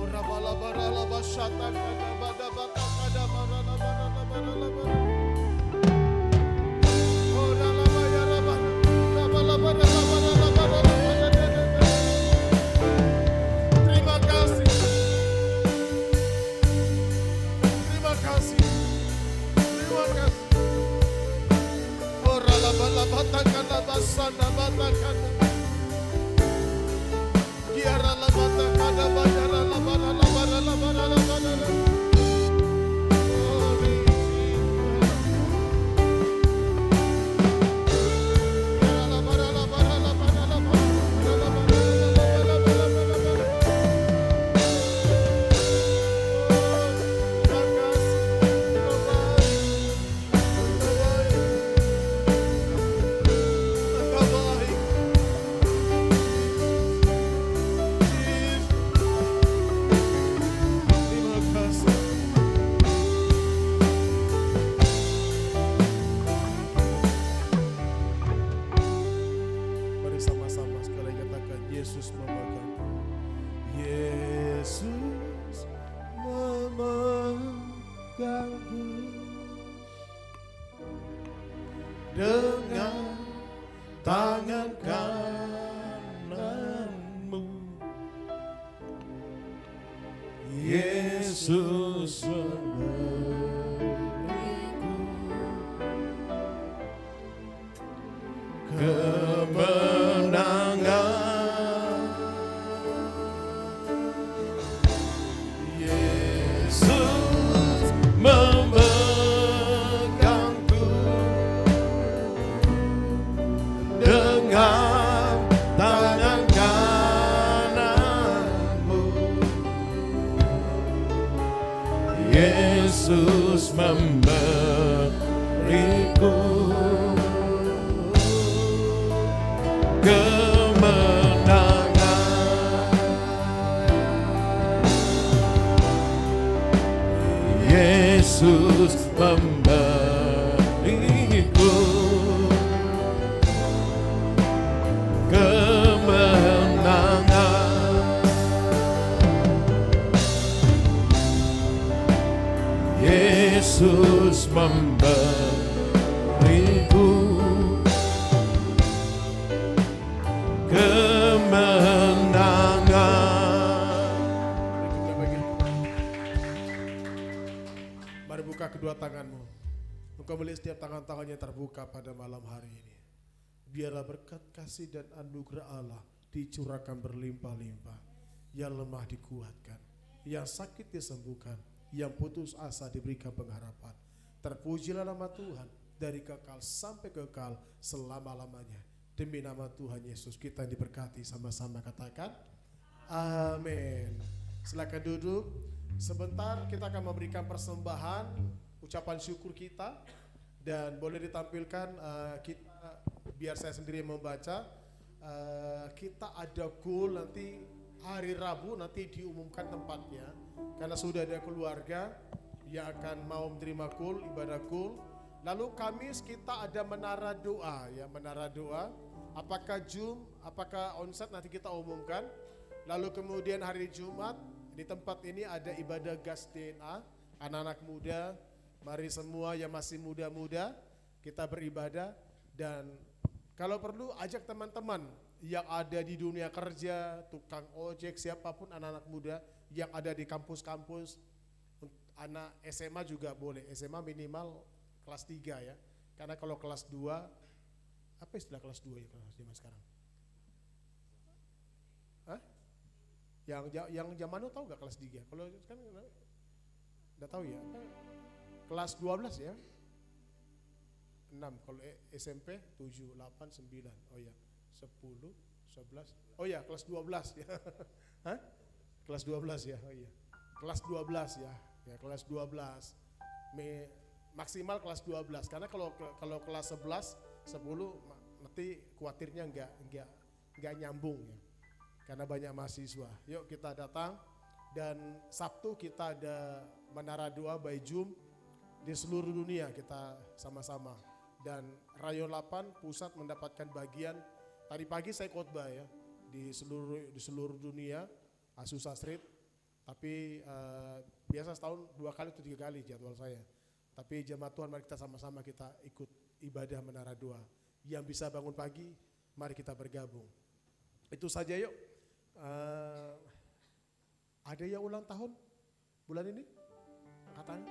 Terima kasih. Terima kasih. Terima kasih. Batakan basana batakan Kiara la batakan bayara la bara la bara la bara la bara dengan tangan kananmu. Yesus memberiku kemenangan. Yesus memegangku dengan tangan kananmu. Yesus memberiku kemenangan. Yesus memberiku kemenangan. Yesus memberiku kemenangan. Mari buka kedua tanganmu. Engkau melihat setiap tangan-tangannya terbuka pada malam hari ini. Biarlah berkat kasih dan anugerah Allah dicurahkan berlimpah-limpah. Yang lemah dikuatkan, yang sakit disembuhkan, yang putus asa diberikan pengharapan. Terpujilah nama Tuhan dari kekal sampai kekal selama-lamanya. Demi nama Tuhan Yesus kita diberkati, sama-sama katakan amin. Silakan duduk. Sebentar kita akan memberikan persembahan, ucapan syukur kita, dan boleh ditampilkan kita, biar saya sendiri membaca. Kita ada goal nanti hari Rabu, nanti diumumkan tempatnya karena sudah ada keluarga yang akan mau menerima goal, ibadah goal. Lalu Kamis kita ada menara doa, ya, menara doa. Apakah Zoom, apakah onsite nanti kita umumkan. Lalu kemudian hari Jumat di tempat ini ada ibadah gas DNA, anak-anak muda. Mari semua yang masih muda-muda kita beribadah, dan kalau perlu ajak teman-teman yang ada di dunia kerja, tukang ojek, siapapun anak-anak muda yang ada di kampus-kampus. Anak SMA juga boleh, SMA minimal kelas 3 ya. Karena kalau kelas 2, apa istilah kelas 2 ya kelas zaman sekarang? Hah? Yang zaman tahu gak kelas 3? Kalau sekarang enggak tahu ya. Kelas 12 ya. 6, kalau SMP 7, 8, 9. Oh ya. 10, 11. Oh ya, kelas 12 ya. Hah? Kelas 12 ya. Oh iya. Kelas 12 ya. Ya, kelas 12. Maksimal kelas 12 karena kalau kelas 11, 10 nanti khawatirnya enggak nyambung ya. Karena banyak mahasiswa. Yuk kita datang, dan Sabtu kita ada menara doa by Zoom di seluruh dunia kita sama-sama. Dan Rayon 8 pusat mendapatkan bagian. Tadi pagi saya khotbah ya di seluruh dunia, Azusa Street. Tapi biasa setahun 2 kali atau 3 kali jadwal saya. Tapi jemaat Tuhan, mari kita sama-sama kita ikut ibadah menara doa. Yang bisa bangun pagi, mari kita bergabung. Itu saja yuk. Ada yang ulang tahun bulan ini? Katanya.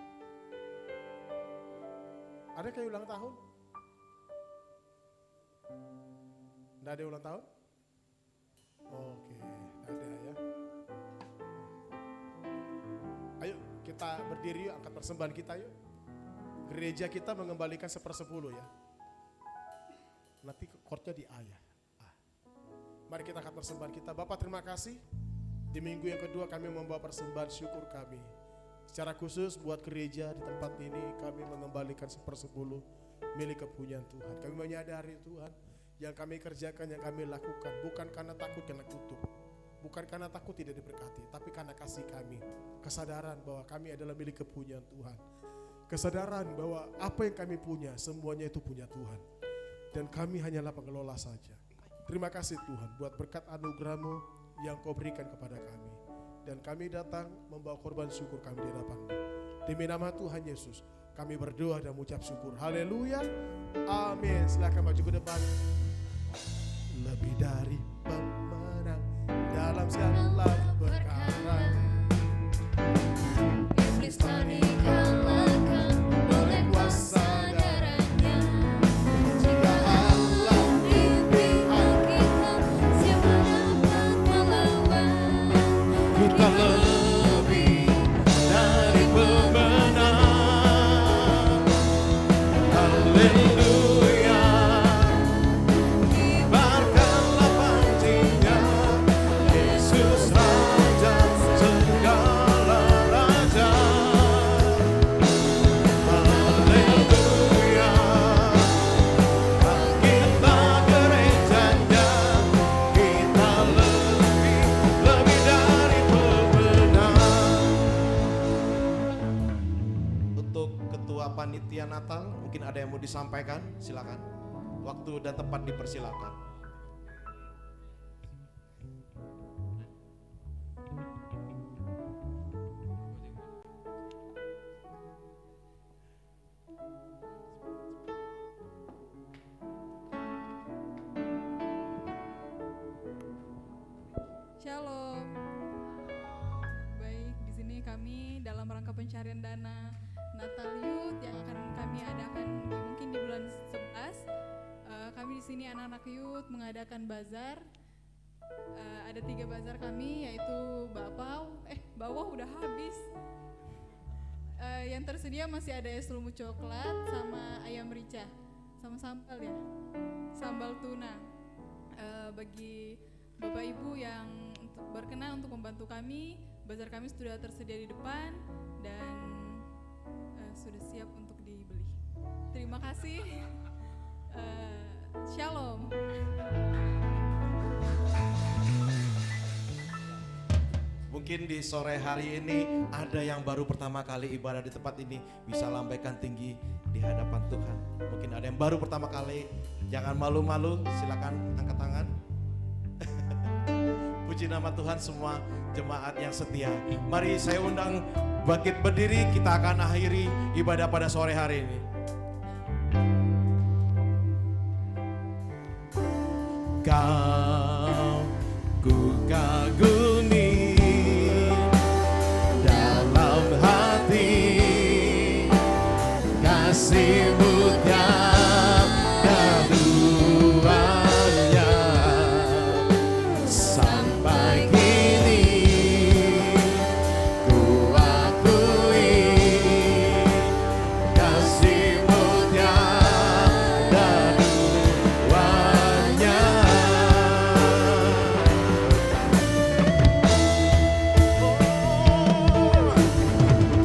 Ada kayak ulang tahun? Nggak ada ulang tahun? Oke, ada ya. Ayo kita berdiri yuk, angkat persembahan kita yuk. Gereja kita mengembalikan 1/10 ya. Nanti chordnya di A ya. Mari kita angkat persembahan kita. Bapak terima kasih. Di minggu yang kedua kami membawa persembahan syukur kami. Secara khusus buat gereja di tempat ini kami mengembalikan 1/10 milik kepunyaan Tuhan. Kami menyadari Tuhan, yang kami kerjakan, yang kami lakukan bukan karena takut kena kutuk, bukan karena takut tidak diberkati, tapi karena kasih kami. Kesadaran bahwa kami adalah milik kepunyaan Tuhan. Kesadaran bahwa apa yang kami punya semuanya itu punya Tuhan. Dan kami hanyalah pengelola saja. Terima kasih Tuhan buat berkat anugerah-Mu yang Kau berikan kepada kami. Dan kami datang membawa korban syukur kami di hadapan-Mu. Demi nama Tuhan Yesus, Kami berdoa dan mengucap syukur. Haleluya. Amin. Silakan maju ke depan. Lebih dari pemenang dalam segala perkara. Iblis tak dikalahkan oleh kuasa darahnya. Jika Allah di pihak kita, siapa dapat melawan? Kita lebih dari pemenang. Haleluya. Kibarkanlah panjinya, Yesus Raja segala raja. Haleluya. Bangkitlah gerejanya, kita lebih dari pemenang. Untuk ketua panitia Natal, mungkin ada yang mau disampaikan, silakan. Waktu dan tempat dipersilakan. Shalom. Baik, di sini kami dalam rangka pencarian dana Natal Youth yang akan kami adakan mungkin di bulan 11. Kami di sini anak-anak youth mengadakan bazar. Ada 3 bazar kami, yaitu bawah udah habis. Yang tersedia masih ada es lumut coklat sama ayam rica sama sambal ya, sambal tuna. Bagi Bapak Ibu yang berkenan untuk membantu kami, bazar kami sudah tersedia di depan dan sudah siap untuk dibeli. Terima kasih. Shalom. Mungkin di sore hari ini ada yang baru pertama kali ibadah di tempat ini, bisa lambaikan tinggi di hadapan Tuhan. Mungkin ada yang baru pertama kali, jangan malu-malu, silakan angkat tangan. Puji nama Tuhan semua jemaat yang setia. Mari saya undang bangkit berdiri, kita akan akhiri ibadah pada sore hari ini. Kau ku kagumi dalam hati, kasih-Mu tiap keduanya sampai kini ku akui kasih-Mu tiada duanya.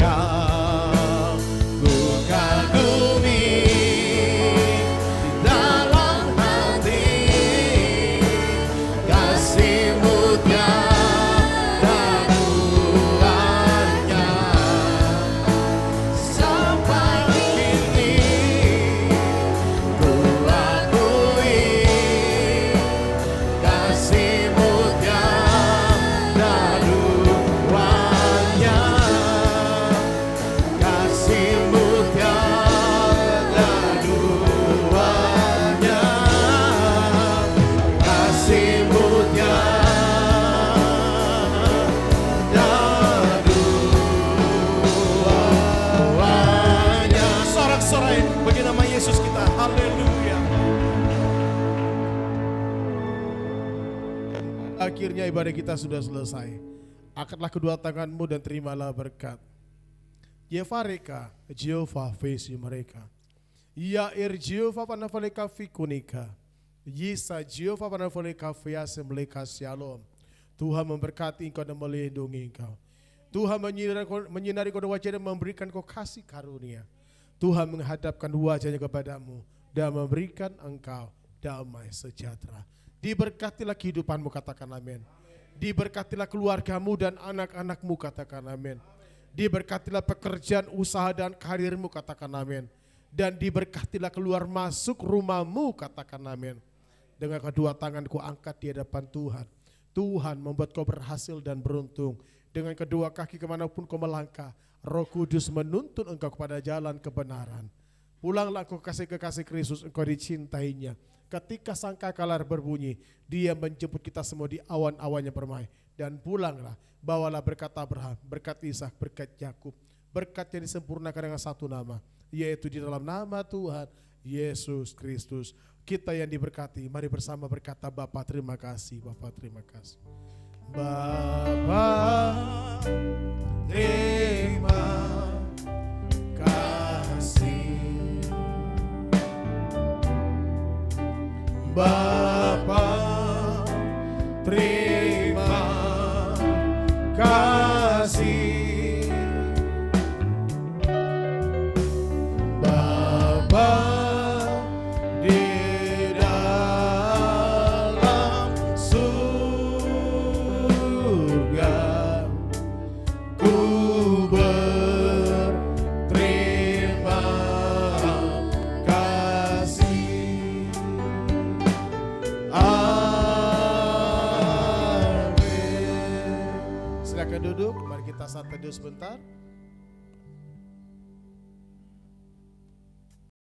Kau ku kagumi di dalam hati, kasih-Mu tiada duanya sampai kini ku akui kasih-Mu tiada duanya. Kasih-Mu tiada duanya, kasih-Mu tiada duanya. Sorak-sorai bagi nama Yesus kita, haleluya. Akhirnya ibadah kita sudah selesai. Angkatlah kedua tanganmu dan terimalah berkat. Yevareka, Jehovah vesi mereka. Ya Jehovah panavaleka fikunika. Yisa Jehovah panavaleka fiase mereka shalom. Tuhan memberkati engkau dan melindungi engkau. Tuhan menyinari kau dengan wajah dan memberikan kau kasih karunia. Tuhan menghadapkan wajahnya kepadamu dan memberikan engkau damai sejahtera. Diberkatilah kehidupanmu, katakan amin. Diberkatilah keluargamu dan anak-anakmu, katakan amin. Diberkatilah pekerjaan, usaha dan karirmu, katakan amin. Dan diberkatilah keluar masuk rumahmu, katakan amin. Dengan kedua tanganku angkat di hadapan Tuhan. Tuhan membuat kau berhasil dan beruntung. Dengan kedua kaki kemanapun kau melangkah, Roh Kudus menuntun engkau kepada jalan kebenaran. Pulanglah engkau kasih kekasih Kristus, engkau dicintainya. Ketika sangkakala berbunyi, dia menjemput kita semua di awan-awannya permai. Dan pulanglah, bawalah berkat Abraham, berkat Ishak, berkat Yakub, berkat yang disempurnakan dengan satu nama, yaitu di dalam nama Tuhan Yesus Kristus. Kita yang diberkati, mari bersama berkata, Bapa terima kasih, Bapa terima kasih. Bapa terima kasih. Bapa terima kasih. Bapa di dalam surga, ku berterima kasih. Amin. Silakan duduk, mari kita saat teduh sebentar.